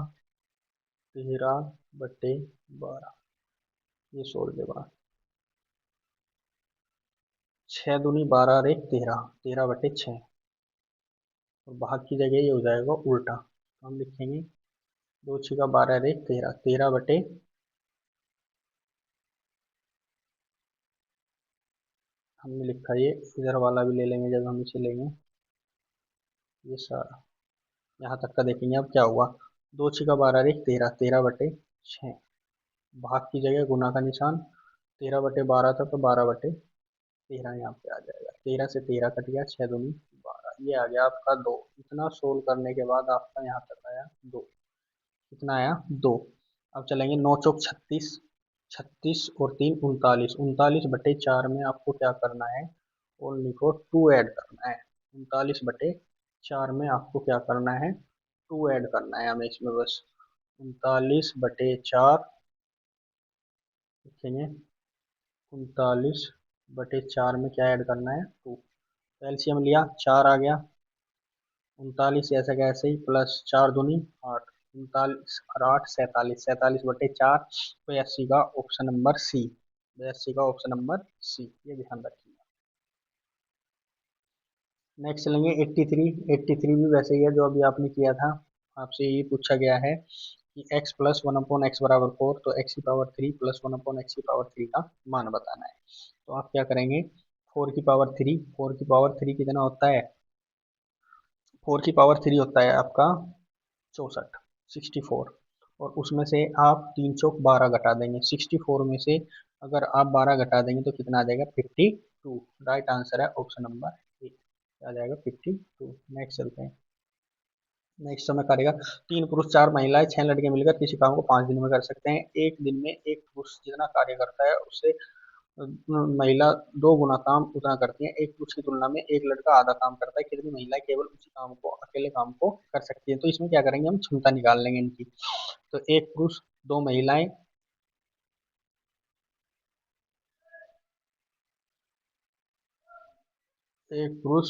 13/12। ये सोल्व के बाद 6 दूनी 12 और 1 13, 13/6। और भाग की जगह ये हो जाएगा उल्टा, तो हम लिखेंगे 2×6 = 12 और 1 13, 13/, हमने लिखा ये इधर वाला भी ले लेंगे जब हम इसे लेंगे ये सारा। यहाँ तक का देखेंगे अब क्या हुआ, 2×6 = 12 और 1 13, 13/6। भाग की जगह गुना का निशान, 13/12 था तो 12/13 यहाँ पे आ जाएगा। 13 से 13 कट गया, 6 दूनी 12, ये आ गया आपका 2। इतना सोल्व करने के बाद आपका यहाँ तक आया 2। कितना आया 2। अब चलेंगे 9 × 36, 36 और 3 39, 39/4 में आपको क्या करना है, ओनली को 2 ऐड करना है। 39/4 में आपको क्या करना है, 2 ऐड करना है हमें इसमें बस। 39/4 लिखेंगे, 39/4 में क्या ऐड करना है, 2। एलसीएम लिया, 4 आ गया। 39 ऐसे कैसे ही, प्लस 4 दूनी 8, 39 और 8 47, 47/4, बयासी का ऑप्शन नंबर सी, 82 का ऑप्शन नंबर सी, ये ध्यान रखिए। नेक्स्ट चलेंगे 83। 83 भी वैसे ही है जो अभी आपने किया था, आपसे यही पूछा गया है कि x प्लस 1/x बराबर 4, तो x³ प्लस 1/x³ का मान बताना है। तो आप क्या करेंगे, 4³ 4³ कितना होता है, 4³ होता है आपका 64, 64। और उसमें से आप 3 चौक 12 घटा देंगे, 64 में से अगर आप 12 घटा देंगे तो कितना आ जाएगा, 52। राइट आंसर है ऑप्शन नंबर ए, आ जाएगा 52। नेक्स्ट चलते हैं। नेक्स्ट समय करेगा, 3 पुरुष 4 महिलाएं 6 लड़के मिलकर किसी काम को 5 दिन में कर सकते हैं। एक दिन में एक पुरुष जितना कार्य करता है उससे महिला 2 गुना काम उतना करती है। एक पुरुष की तुलना में एक लड़का आधा काम करता है, कितनी महिलाएं केवल उसी काम को, अकेले काम को कर सकती है। तो इसमें क्या करेंगे, हम क्षमता निकाल लेंगे इनकी। तो एक पुरुष 2 महिलाएं, एक पुरुष